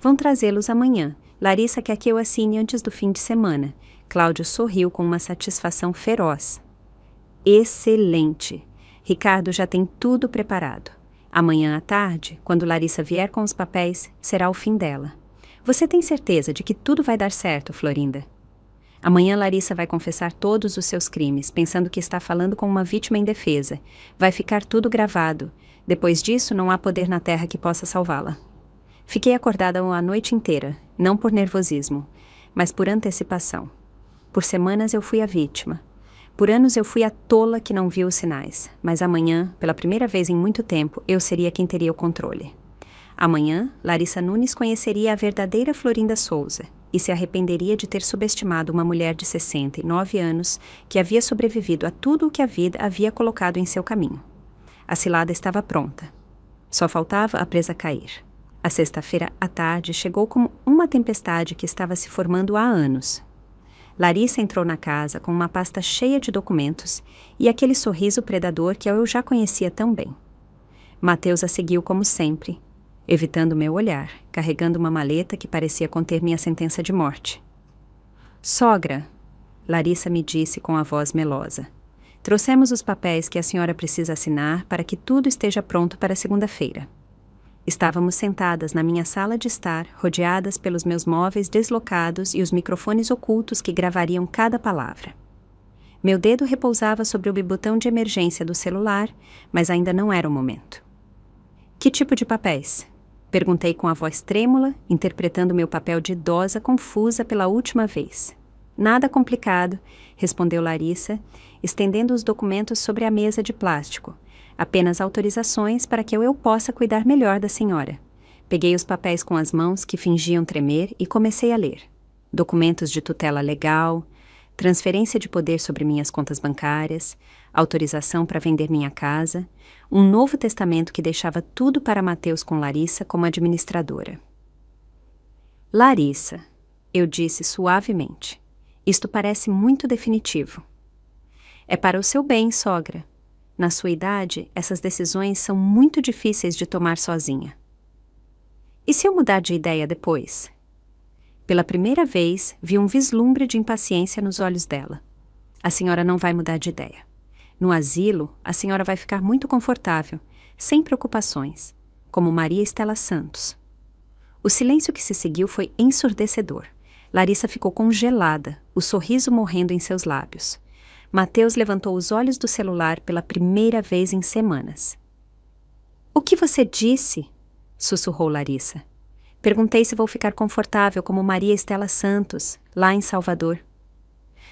Vão trazê-los amanhã. Larissa quer que eu assine antes do fim de semana. Cláudio sorriu com uma satisfação feroz. Excelente! Ricardo já tem tudo preparado. Amanhã à tarde, quando Larissa vier com os papéis, será o fim dela. Você tem certeza de que tudo vai dar certo, Florinda? Amanhã Larissa vai confessar todos os seus crimes, pensando que está falando com uma vítima indefesa. Vai ficar tudo gravado. Depois disso, não há poder na terra que possa salvá-la. Fiquei acordada a noite inteira, não por nervosismo, mas por antecipação. Por semanas eu fui a vítima. Por anos eu fui a tola que não viu os sinais, mas amanhã, pela primeira vez em muito tempo, eu seria quem teria o controle. Amanhã, Larissa Nunes conheceria a verdadeira Florinda Souza e se arrependeria de ter subestimado uma mulher de 69 anos que havia sobrevivido a tudo o que a vida havia colocado em seu caminho. A cilada estava pronta. Só faltava a presa cair. A sexta-feira à tarde chegou como uma tempestade que estava se formando há anos. Larissa entrou na casa com uma pasta cheia de documentos e aquele sorriso predador que eu já conhecia tão bem. Mateus a seguiu como sempre, evitando meu olhar, carregando uma maleta que parecia conter minha sentença de morte. Sogra, Larissa me disse com a voz melosa, trouxemos os papéis que a senhora precisa assinar para que tudo esteja pronto para segunda-feira. Estávamos sentadas na minha sala de estar, rodeadas pelos meus móveis deslocados e os microfones ocultos que gravariam cada palavra. Meu dedo repousava sobre o botão de emergência do celular, mas ainda não era o momento. Que tipo de papéis? Perguntei com a voz trêmula, interpretando meu papel de idosa confusa pela última vez. Nada complicado, respondeu Larissa, estendendo os documentos sobre a mesa de plástico. Apenas autorizações para que eu possa cuidar melhor da senhora. Peguei os papéis com as mãos que fingiam tremer e comecei a ler. Documentos de tutela legal, transferência de poder sobre minhas contas bancárias, autorização para vender minha casa, um novo testamento que deixava tudo para Mateus com Larissa como administradora. Larissa, eu disse suavemente, isto parece muito definitivo. É para o seu bem, sogra. Na sua idade, essas decisões são muito difíceis de tomar sozinha. E se eu mudar de ideia depois? Pela primeira vez, vi um vislumbre de impaciência nos olhos dela. A senhora não vai mudar de ideia. No asilo, a senhora vai ficar muito confortável, sem preocupações, como Maria Estela Santos. O silêncio que se seguiu foi ensurdecedor. Larissa ficou congelada, o sorriso morrendo em seus lábios. Mateus levantou os olhos do celular pela primeira vez em semanas. O que você disse? Sussurrou Larissa. Perguntei se vou ficar confortável como Maria Estela Santos, lá em Salvador.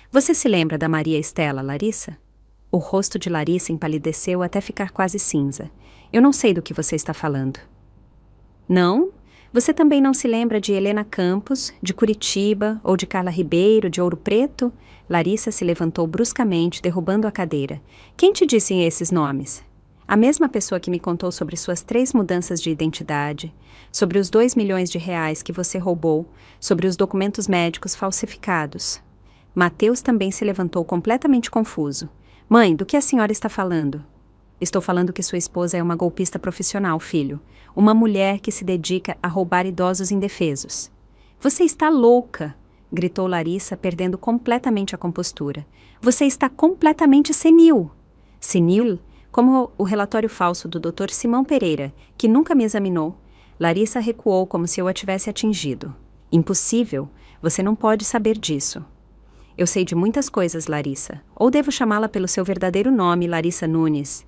Você se lembra da Maria Estela, Larissa? O rosto de Larissa empalideceu até ficar quase cinza. Eu não sei do que você está falando. Não? Você também não se lembra de Helena Campos, de Curitiba, ou de Carla Ribeiro, de Ouro Preto? Larissa se levantou bruscamente, derrubando a cadeira. Quem te disse esses nomes? A mesma pessoa que me contou sobre suas 3 mudanças de identidade, sobre os 2 milhões de reais que você roubou, sobre os documentos médicos falsificados. Mateus também se levantou completamente confuso. Mãe, do que a senhora está falando? Estou falando que sua esposa é uma golpista profissional, filho. Uma mulher que se dedica a roubar idosos indefesos. Você está louca! Gritou Larissa, perdendo completamente a compostura. Você está completamente senil. Senil? Como o relatório falso do Dr. Simão Pereira, que nunca me examinou. Larissa recuou como se eu a tivesse atingido. Impossível. Você não pode saber disso. Eu sei de muitas coisas, Larissa. Ou devo chamá-la pelo seu verdadeiro nome, Larissa Nunes.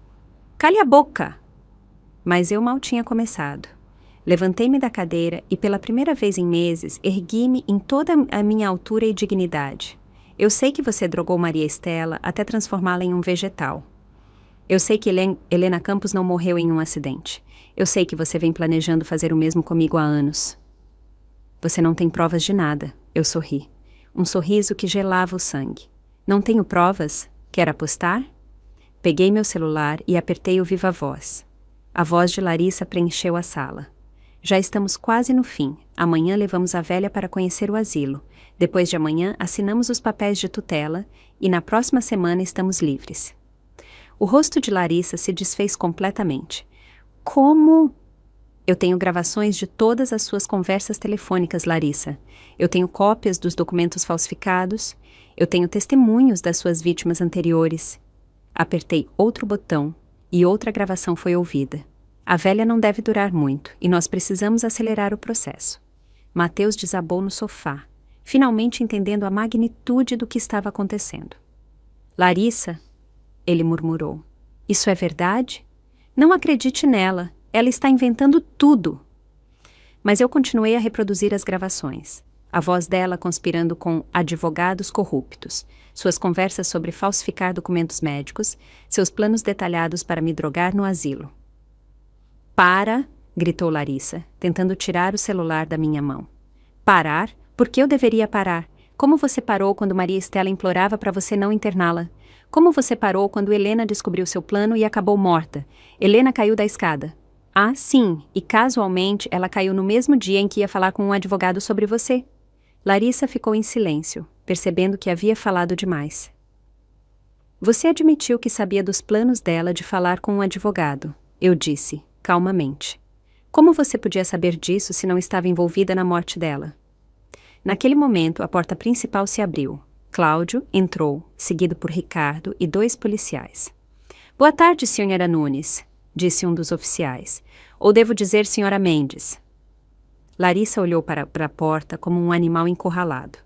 Cale a boca! Mas eu mal tinha começado. Levantei-me da cadeira e, pela primeira vez em meses, ergui-me em toda a minha altura e dignidade. Eu sei que você drogou Maria Estela até transformá-la em um vegetal. Eu sei que Helena Campos não morreu em um acidente. Eu sei que você vem planejando fazer o mesmo comigo há anos. Você não tem provas de nada, eu sorri. um sorriso que gelava o sangue. Não tenho provas? Quer apostar? Peguei meu celular e apertei o viva voz. A voz de Larissa preencheu a sala. Já estamos quase no fim. Amanhã levamos a velha para conhecer o asilo. Depois de amanhã, assinamos os papéis de tutela e na próxima semana estamos livres. O rosto de Larissa se desfez completamente. Como? Eu tenho gravações de todas as suas conversas telefônicas, Larissa. Eu tenho cópias dos documentos falsificados. Eu tenho testemunhos das suas vítimas anteriores. Apertei outro botão e outra gravação foi ouvida. A velha não deve durar muito e nós precisamos acelerar o processo. Mateus desabou no sofá, finalmente entendendo a magnitude do que estava acontecendo. Larissa, ele murmurou, isso é verdade? Não acredite nela, ela está inventando tudo. Mas eu continuei a reproduzir as gravações. A voz dela conspirando com advogados corruptos, suas conversas sobre falsificar documentos médicos, seus planos detalhados para me drogar no asilo. Para, gritou Larissa, tentando tirar o celular da minha mão. Parar? Por que eu deveria parar? Como você parou quando Maria Estela implorava para você não interná-la? Como você parou quando Helena descobriu seu plano e acabou morta? Helena caiu da escada. Ah, sim, e casualmente ela caiu no mesmo dia em que ia falar com um advogado sobre você. Larissa ficou em silêncio, percebendo que havia falado demais. Você admitiu que sabia dos planos dela de falar com um advogado, eu disse, calmamente. Como você podia saber disso se não estava envolvida na morte dela? Naquele momento, a porta principal se abriu. Cláudio entrou, seguido por Ricardo e 2 policiais. Boa tarde, senhora Nunes, disse um dos oficiais. Ou devo dizer senhora Mendes. Larissa olhou para a porta como um animal encurralado.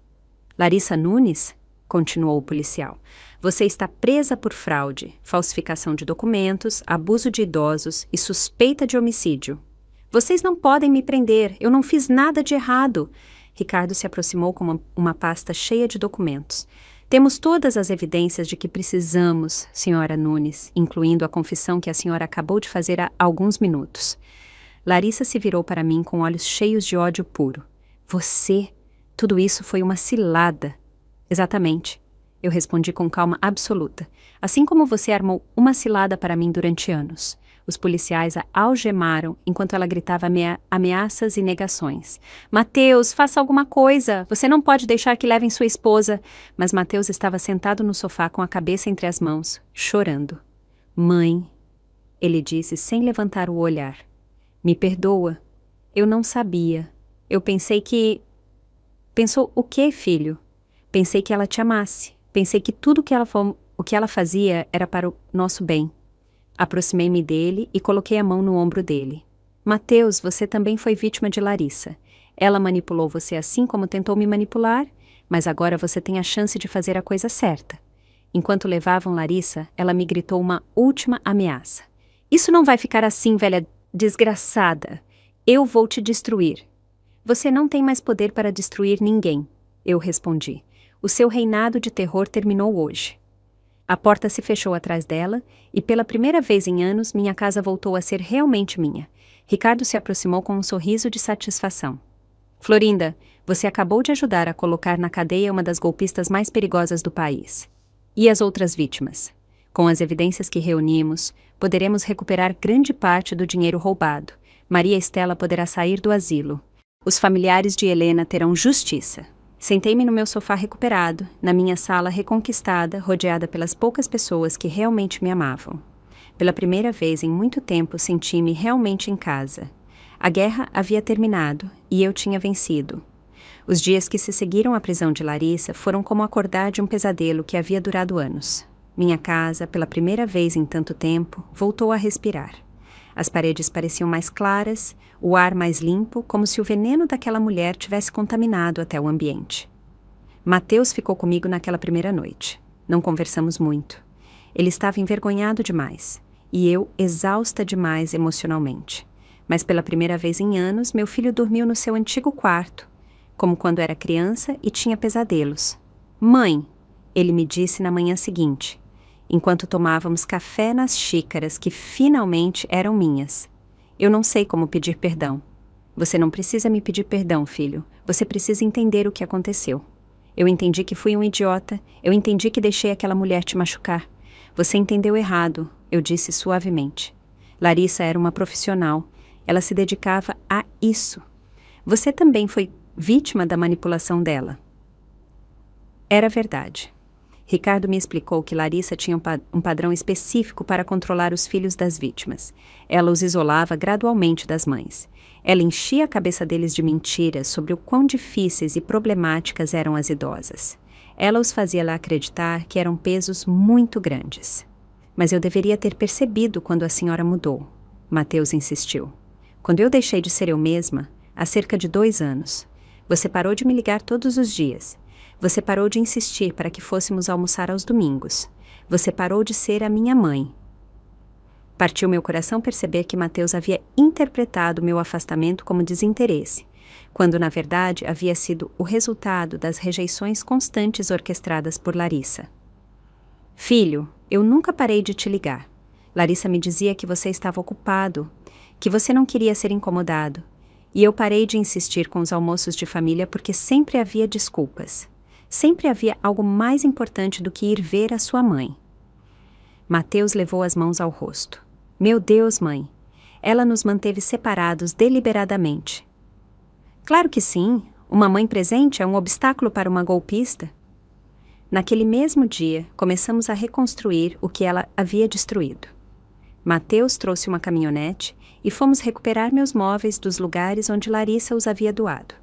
Larissa Nunes? Continuou o policial. Você está presa por fraude, falsificação de documentos, abuso de idosos e suspeita de homicídio. Vocês não podem me prender, eu não fiz nada de errado. Ricardo se aproximou com uma pasta cheia de documentos. Temos todas as evidências de que precisamos, senhora Nunes, incluindo a confissão que a senhora acabou de fazer há alguns minutos. Larissa se virou para mim com olhos cheios de ódio puro. Você? Tudo isso foi uma cilada. Exatamente. Eu respondi com calma absoluta. Assim como você armou uma cilada para mim durante anos. Os policiais a algemaram enquanto ela gritava ameaças e negações. Mateus, faça alguma coisa! Você não pode deixar que levem sua esposa! Mas Mateus estava sentado no sofá com a cabeça entre as mãos, chorando. Mãe, ele disse sem levantar o olhar. Me perdoa. Eu não sabia. Eu pensei que... Pensou o quê, filho? Pensei que ela te amasse. Pensei que tudo o que ela fazia era para o nosso bem. Aproximei-me dele e coloquei a mão no ombro dele. Mateus, você também foi vítima de Larissa. Ela manipulou você assim como tentou me manipular, mas agora você tem a chance de fazer a coisa certa. Enquanto levavam Larissa, ela me gritou uma última ameaça. Isso não vai ficar assim, velha desgraçada. Eu vou te destruir. Você não tem mais poder para destruir ninguém, eu respondi. O seu reinado de terror terminou hoje. A porta se fechou atrás dela e pela primeira vez em anos minha casa voltou a ser realmente minha. Ricardo se aproximou com um sorriso de satisfação. Florinda, você acabou de ajudar a colocar na cadeia uma das golpistas mais perigosas do país. E as outras vítimas? Com as evidências que reunimos, poderemos recuperar grande parte do dinheiro roubado. Maria Estela poderá sair do asilo. Os familiares de Helena terão justiça. Sentei-me no meu sofá recuperado, na minha sala reconquistada, rodeada pelas poucas pessoas que realmente me amavam. Pela primeira vez em muito tempo senti-me realmente em casa. A guerra havia terminado e eu tinha vencido. Os dias que se seguiram à prisão de Larissa foram como acordar de um pesadelo que havia durado anos. Minha casa, pela primeira vez em tanto tempo, voltou a respirar. As paredes pareciam mais claras, o ar mais limpo, como se o veneno daquela mulher tivesse contaminado até o ambiente. Mateus ficou comigo naquela primeira noite. Não conversamos muito. Ele estava envergonhado demais, e eu exausta demais emocionalmente. Mas pela primeira vez em anos, meu filho dormiu no seu antigo quarto, como quando era criança e tinha pesadelos. Mãe, ele me disse na manhã seguinte, enquanto tomávamos café nas xícaras que finalmente eram minhas. Eu não sei como pedir perdão. Você não precisa me pedir perdão, filho. Você precisa entender o que aconteceu. Eu entendi que fui um idiota. Eu entendi que deixei aquela mulher te machucar. Você entendeu errado, eu disse suavemente. Larissa era uma profissional. Ela se dedicava a isso. Você também foi vítima da manipulação dela. Era verdade. Ricardo me explicou que Larissa tinha um padrão específico para controlar os filhos das vítimas. Ela os isolava gradualmente das mães. Ela enchia a cabeça deles de mentiras sobre o quão difíceis e problemáticas eram as idosas. Ela os fazia lá acreditar que eram pesos muito grandes. Mas eu deveria ter percebido quando a senhora mudou. Mateus insistiu. Quando eu deixei de ser eu mesma, há cerca de 2 anos, você parou de me ligar todos os dias. Você parou de insistir para que fôssemos almoçar aos domingos. Você parou de ser a minha mãe. Partiu meu coração perceber que Mateus havia interpretado meu afastamento como desinteresse, quando na verdade havia sido o resultado das rejeições constantes orquestradas por Larissa. Filho, eu nunca parei de te ligar. Larissa me dizia que você estava ocupado, que você não queria ser incomodado, e eu parei de insistir com os almoços de família porque sempre havia desculpas. Sempre havia algo mais importante do que ir ver a sua mãe. Mateus levou as mãos ao rosto. Meu Deus, mãe! Ela nos manteve separados deliberadamente. Claro que sim. Uma mãe presente é um obstáculo para uma golpista. Naquele mesmo dia, começamos a reconstruir o que ela havia destruído. Mateus trouxe uma caminhonete e fomos recuperar meus móveis dos lugares onde Larissa os havia doado.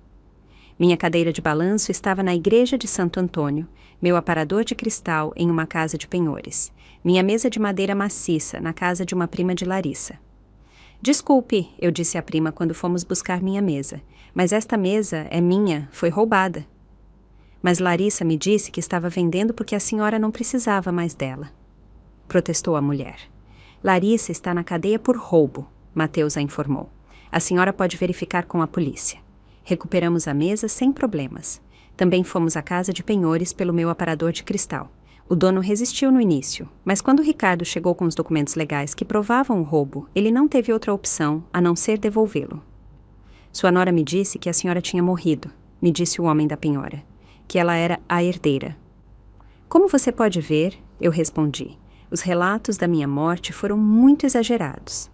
Minha cadeira de balanço estava na igreja de Santo Antônio, meu aparador de cristal em uma casa de penhores, minha mesa de madeira maciça na casa de uma prima de Larissa. Desculpe, eu disse à prima quando fomos buscar minha mesa, mas esta mesa é minha, foi roubada. Mas Larissa me disse que estava vendendo porque a senhora não precisava mais dela. Protestou a mulher. Larissa está na cadeia por roubo, Mateus a informou. A senhora pode verificar com a polícia. Recuperamos a mesa sem problemas. Também fomos à casa de penhores pelo meu aparador de cristal. O dono resistiu no início, mas quando Ricardo chegou com os documentos legais que provavam o roubo, ele não teve outra opção a não ser devolvê-lo. Sua nora me disse que a senhora tinha morrido, me disse o homem da penhora, que ela era a herdeira. Como você pode ver, eu respondi, os relatos da minha morte foram muito exagerados.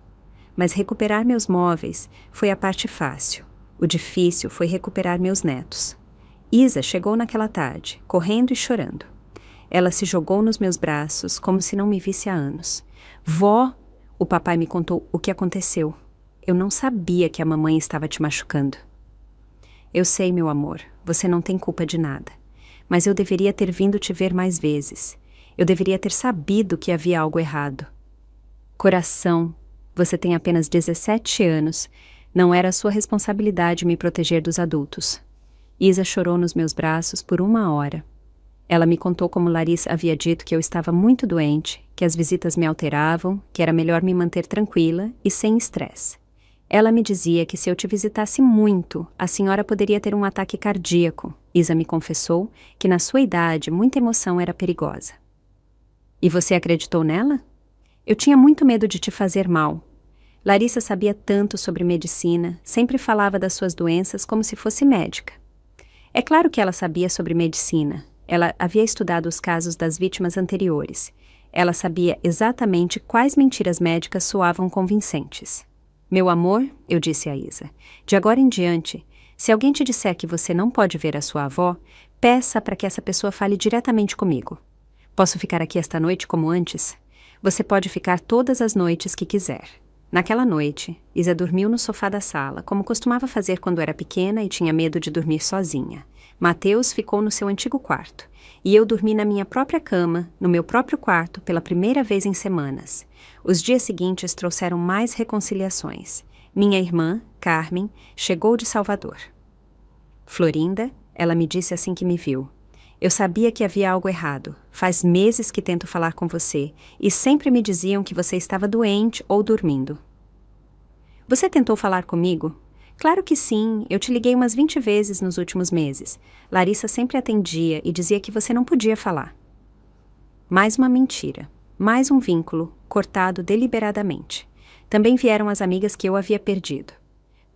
Mas recuperar meus móveis foi a parte fácil. O difícil foi recuperar meus netos. Isa chegou naquela tarde, correndo e chorando. Ela se jogou nos meus braços, como se não me visse há anos. Vó, o papai me contou o que aconteceu. Eu não sabia que a mamãe estava te machucando. Eu sei, meu amor, você não tem culpa de nada. Mas eu deveria ter vindo te ver mais vezes. Eu deveria ter sabido que havia algo errado. Coração, você tem apenas 17 anos. Não era sua responsabilidade me proteger dos adultos. Isa chorou nos meus braços por 1 hora. Ela me contou como Larissa havia dito que eu estava muito doente, que as visitas me alteravam, que era melhor me manter tranquila e sem estresse. Ela me dizia que se eu te visitasse muito, a senhora poderia ter um ataque cardíaco. Isa me confessou que na sua idade muita emoção era perigosa. E você acreditou nela? Eu tinha muito medo de te fazer mal. Larissa sabia tanto sobre medicina, sempre falava das suas doenças como se fosse médica. É claro que ela sabia sobre medicina. Ela havia estudado os casos das vítimas anteriores. Ela sabia exatamente quais mentiras médicas soavam convincentes. Meu amor, eu disse a Isa, de agora em diante, se alguém te disser que você não pode ver a sua avó, peça para que essa pessoa fale diretamente comigo. Posso ficar aqui esta noite como antes? Você pode ficar todas as noites que quiser. Naquela noite, Isa dormiu no sofá da sala, como costumava fazer quando era pequena e tinha medo de dormir sozinha. Mateus ficou no seu antigo quarto, e eu dormi na minha própria cama, no meu próprio quarto, pela primeira vez em semanas. Os dias seguintes trouxeram mais reconciliações. Minha irmã, Carmen, chegou de Salvador. Florinda, ela me disse assim que me viu. Eu sabia que havia algo errado. Faz meses que tento falar com você, e sempre me diziam que você estava doente ou dormindo. Você tentou falar comigo? Claro que sim, eu te liguei umas 20 vezes nos últimos meses. Larissa sempre atendia e dizia que você não podia falar. Mais uma mentira, mais um vínculo, cortado deliberadamente. Também vieram as amigas que eu havia perdido.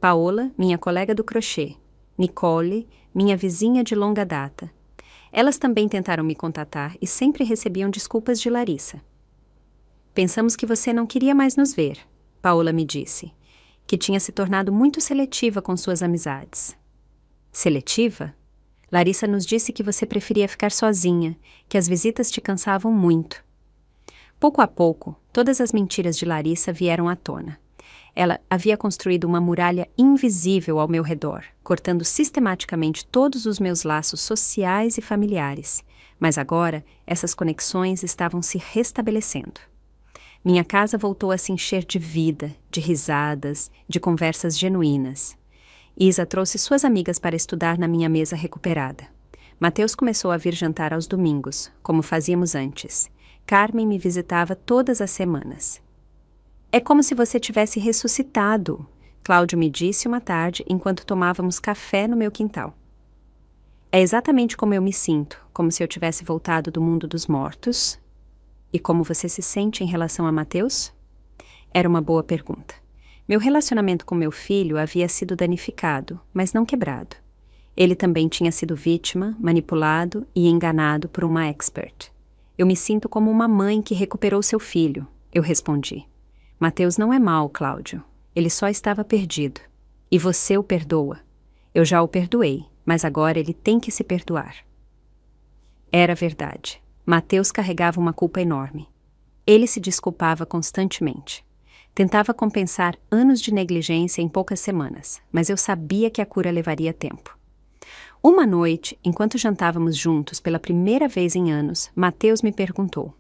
Paola, minha colega do crochê. Nicole, minha vizinha de longa data. Elas também tentaram me contatar e sempre recebiam desculpas de Larissa. Pensamos que você não queria mais nos ver, Paola me disse, que tinha se tornado muito seletiva com suas amizades. Seletiva? Larissa nos disse que você preferia ficar sozinha, que as visitas te cansavam muito. Pouco a pouco, todas as mentiras de Larissa vieram à tona. Ela havia construído uma muralha invisível ao meu redor, cortando sistematicamente todos os meus laços sociais e familiares. Mas agora, essas conexões estavam se restabelecendo. Minha casa voltou a se encher de vida, de risadas, de conversas genuínas. Isa trouxe suas amigas para estudar na minha mesa recuperada. Mateus começou a vir jantar aos domingos, como fazíamos antes. Carmen me visitava todas as semanas. É como se você tivesse ressuscitado, Cláudio me disse uma tarde enquanto tomávamos café no meu quintal. É exatamente como eu me sinto, como se eu tivesse voltado do mundo dos mortos. E como você se sente em relação a Mateus? Era uma boa pergunta. Meu relacionamento com meu filho havia sido danificado, mas não quebrado. Ele também tinha sido vítima, manipulado e enganado por uma expert. Eu me sinto como uma mãe que recuperou seu filho, eu respondi. Mateus não é mau, Cláudio. Ele só estava perdido. E você o perdoa. Eu já o perdoei, mas agora ele tem que se perdoar. Era verdade. Mateus carregava uma culpa enorme. Ele se desculpava constantemente. Tentava compensar anos de negligência em poucas semanas, mas eu sabia que a cura levaria tempo. Uma noite, enquanto jantávamos juntos pela primeira vez em anos, Mateus me perguntou: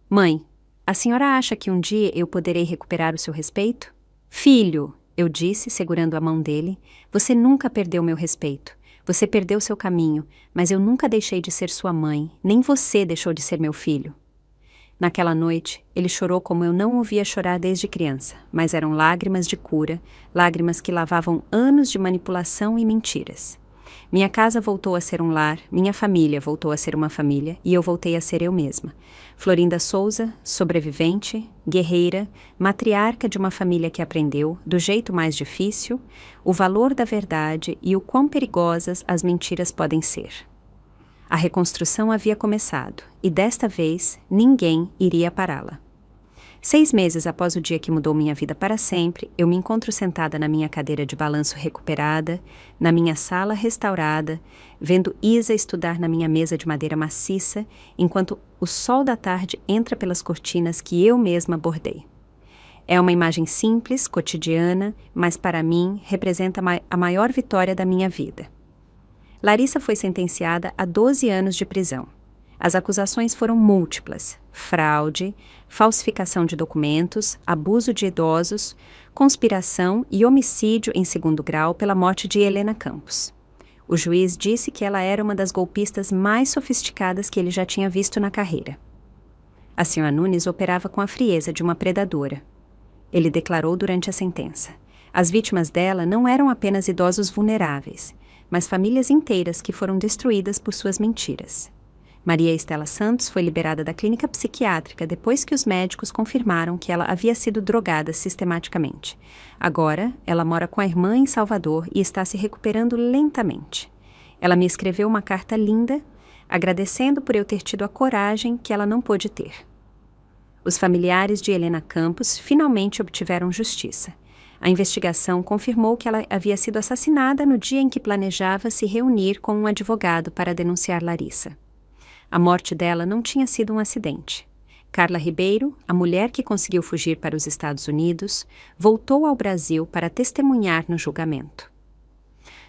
Mãe, a senhora acha que um dia eu poderei recuperar o seu respeito? Filho, eu disse, segurando a mão dele, você nunca perdeu meu respeito. Você perdeu seu caminho, mas eu nunca deixei de ser sua mãe, nem você deixou de ser meu filho. Naquela noite, ele chorou como eu não o via chorar desde criança, mas eram lágrimas de cura, lágrimas que lavavam anos de manipulação e mentiras. Minha casa voltou a ser um lar, minha família voltou a ser uma família e eu voltei a ser eu mesma. Florinda Souza, sobrevivente, guerreira, matriarca de uma família que aprendeu, do jeito mais difícil, o valor da verdade e o quão perigosas as mentiras podem ser. A reconstrução havia começado e desta vez ninguém iria pará-la. 6 meses após o dia que mudou minha vida para sempre, eu me encontro sentada na minha cadeira de balanço recuperada, na minha sala restaurada, vendo Isa estudar na minha mesa de madeira maciça, enquanto o sol da tarde entra pelas cortinas que eu mesma bordei. É uma imagem simples, cotidiana, mas para mim representa a maior vitória da minha vida. Larissa foi sentenciada a 12 anos de prisão. As acusações foram múltiplas: fraude, falsificação de documentos, abuso de idosos, conspiração e homicídio em 2º grau pela morte de Helena Campos. O juiz disse que ela era uma das golpistas mais sofisticadas que ele já tinha visto na carreira. A Sra. Nunes operava com a frieza de uma predadora. Ele declarou durante a sentença: as vítimas dela não eram apenas idosos vulneráveis, mas famílias inteiras que foram destruídas por suas mentiras. Maria Estela Santos foi liberada da clínica psiquiátrica depois que os médicos confirmaram que ela havia sido drogada sistematicamente. Agora, ela mora com a irmã em Salvador e está se recuperando lentamente. Ela me escreveu uma carta linda, agradecendo por eu ter tido a coragem que ela não pôde ter. Os familiares de Helena Campos finalmente obtiveram justiça. A investigação confirmou que ela havia sido assassinada no dia em que planejava se reunir com um advogado para denunciar Larissa. A morte dela não tinha sido um acidente. Carla Ribeiro, a mulher que conseguiu fugir para os Estados Unidos, voltou ao Brasil para testemunhar no julgamento.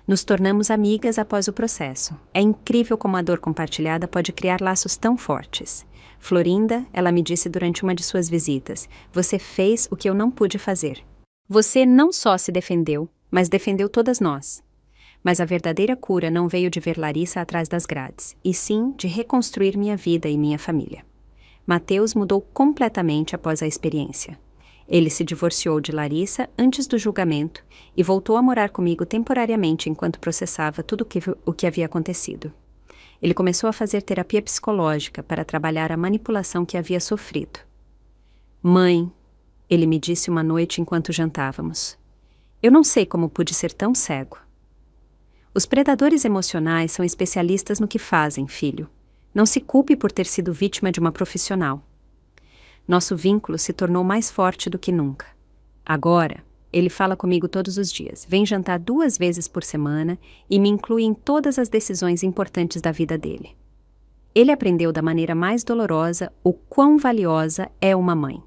Nos tornamos amigas após o processo. É incrível como a dor compartilhada pode criar laços tão fortes. Florinda, ela me disse durante uma de suas visitas: você fez o que eu não pude fazer. Você não só se defendeu, mas defendeu todas nós. Mas a verdadeira cura não veio de ver Larissa atrás das grades, e sim de reconstruir minha vida e minha família. Mateus mudou completamente após a experiência. Ele se divorciou de Larissa antes do julgamento e voltou a morar comigo temporariamente enquanto processava tudo o que havia acontecido. Ele começou a fazer terapia psicológica para trabalhar a manipulação que havia sofrido. Mãe, ele me disse uma noite enquanto jantávamos, eu não sei como pude ser tão cego. Os predadores emocionais são especialistas no que fazem, filho. Não se culpe por ter sido vítima de uma profissional. Nosso vínculo se tornou mais forte do que nunca. Agora, ele fala comigo todos os dias, vem jantar 2 vezes por semana e me inclui em todas as decisões importantes da vida dele. Ele aprendeu da maneira mais dolorosa o quão valiosa é uma mãe.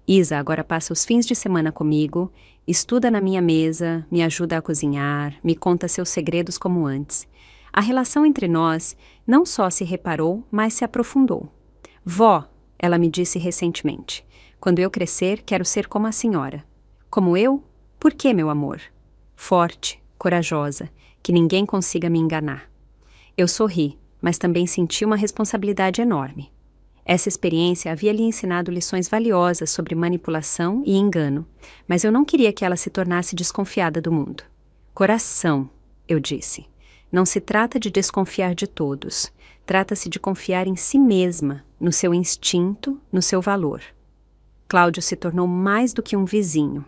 Isa agora passa os fins de semana comigo, estuda na minha mesa, me ajuda a cozinhar, me conta seus segredos como antes. A relação entre nós não só se reparou, mas se aprofundou. Vó, ela me disse recentemente, quando eu crescer, quero ser como a senhora. Como eu? Por que, meu amor? Forte, corajosa, que ninguém consiga me enganar. Eu sorri, mas também senti uma responsabilidade enorme. Essa experiência havia lhe ensinado lições valiosas sobre manipulação e engano, mas eu não queria que ela se tornasse desconfiada do mundo. Coração, eu disse. Não se trata de desconfiar de todos. Trata-se de confiar em si mesma, no seu instinto, no seu valor. Cláudio se tornou mais do que um vizinho.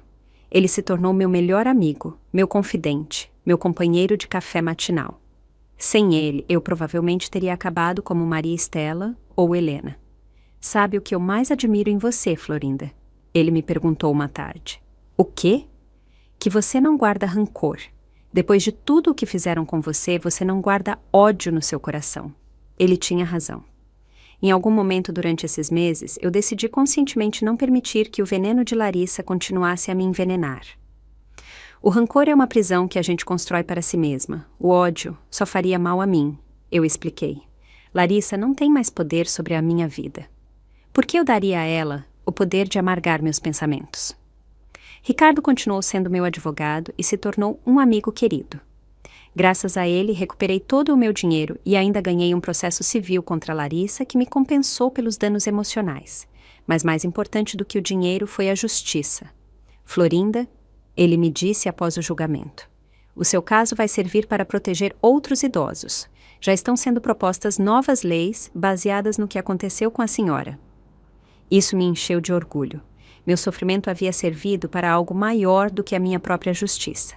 Ele se tornou meu melhor amigo, meu confidente, meu companheiro de café matinal. Sem ele, eu provavelmente teria acabado como Maria Estela ou Helena. Sabe o que eu mais admiro em você, Florinda? Ele me perguntou uma tarde. O quê? Que você não guarda rancor. Depois de tudo o que fizeram com você, você não guarda ódio no seu coração. Ele tinha razão. Em algum momento durante esses meses, eu decidi conscientemente não permitir que o veneno de Larissa continuasse a me envenenar. O rancor é uma prisão que a gente constrói para si mesma. O ódio só faria mal a mim, eu expliquei. Larissa não tem mais poder sobre a minha vida. Por que eu daria a ela o poder de amargar meus pensamentos? Ricardo continuou sendo meu advogado e se tornou um amigo querido. Graças a ele, recuperei todo o meu dinheiro e ainda ganhei um processo civil contra Larissa que me compensou pelos danos emocionais. Mas mais importante do que o dinheiro foi a justiça. Florinda, ele me disse após o julgamento, o seu caso vai servir para proteger outros idosos. Já estão sendo propostas novas leis baseadas no que aconteceu com a senhora. Isso me encheu de orgulho. Meu sofrimento havia servido para algo maior do que a minha própria justiça.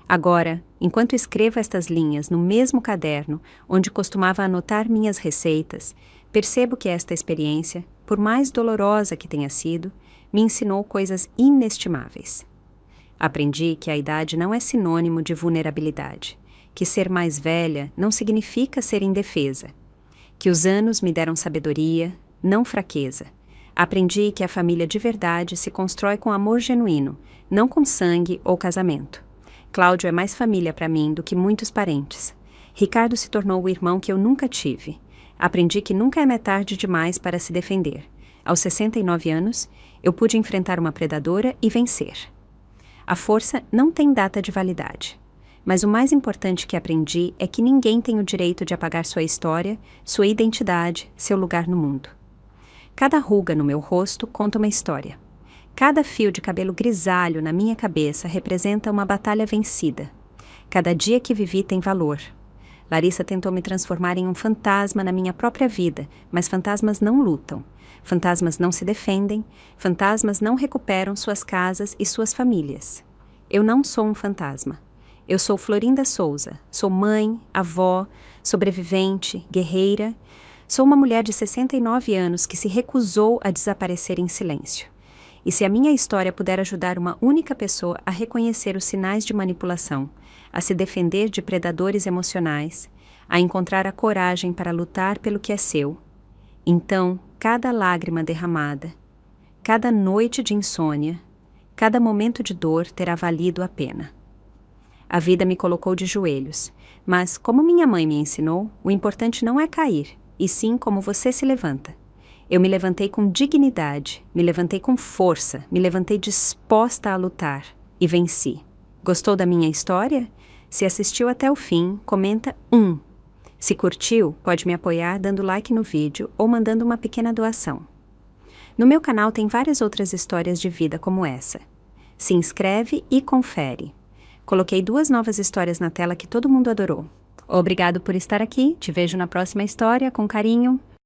Agora, enquanto escrevo estas linhas no mesmo caderno onde costumava anotar minhas receitas, percebo que esta experiência, por mais dolorosa que tenha sido, me ensinou coisas inestimáveis. Aprendi que a idade não é sinônimo de vulnerabilidade, que ser mais velha não significa ser indefesa, que os anos me deram sabedoria, não fraqueza. Aprendi que a família de verdade se constrói com amor genuíno, não com sangue ou casamento. Cláudio é mais família para mim do que muitos parentes. Ricardo se tornou o irmão que eu nunca tive. Aprendi que nunca é tarde demais para se defender. Aos 69 anos, eu pude enfrentar uma predadora e vencer. A força não tem data de validade. Mas o mais importante que aprendi é que ninguém tem o direito de apagar sua história, sua identidade, seu lugar no mundo. Cada ruga no meu rosto conta uma história. Cada fio de cabelo grisalho na minha cabeça representa uma batalha vencida. Cada dia que vivi tem valor. Larissa tentou me transformar em um fantasma na minha própria vida, mas fantasmas não lutam. Fantasmas não se defendem, fantasmas não recuperam suas casas e suas famílias. Eu não sou um fantasma. Eu sou Florinda Souza, sou mãe, avó, sobrevivente, guerreira. Sou uma mulher de 69 anos que se recusou a desaparecer em silêncio. E se a minha história puder ajudar uma única pessoa a reconhecer os sinais de manipulação, a se defender de predadores emocionais, a encontrar a coragem para lutar pelo que é seu, então cada lágrima derramada, cada noite de insônia, cada momento de dor terá valido a pena. A vida me colocou de joelhos, mas, como minha mãe me ensinou, o importante não é cair, e sim como você se levanta. Eu me levantei com dignidade, me levantei com força, me levantei disposta a lutar e venci. Gostou da minha história? Se assistiu até o fim, comenta 1. Se curtiu, pode me apoiar dando like no vídeo ou mandando uma pequena doação. No meu canal tem várias outras histórias de vida como essa. Se inscreve e confere. Coloquei 2 novas histórias na tela que todo mundo adorou. Obrigado por estar aqui, te vejo na próxima história, com carinho.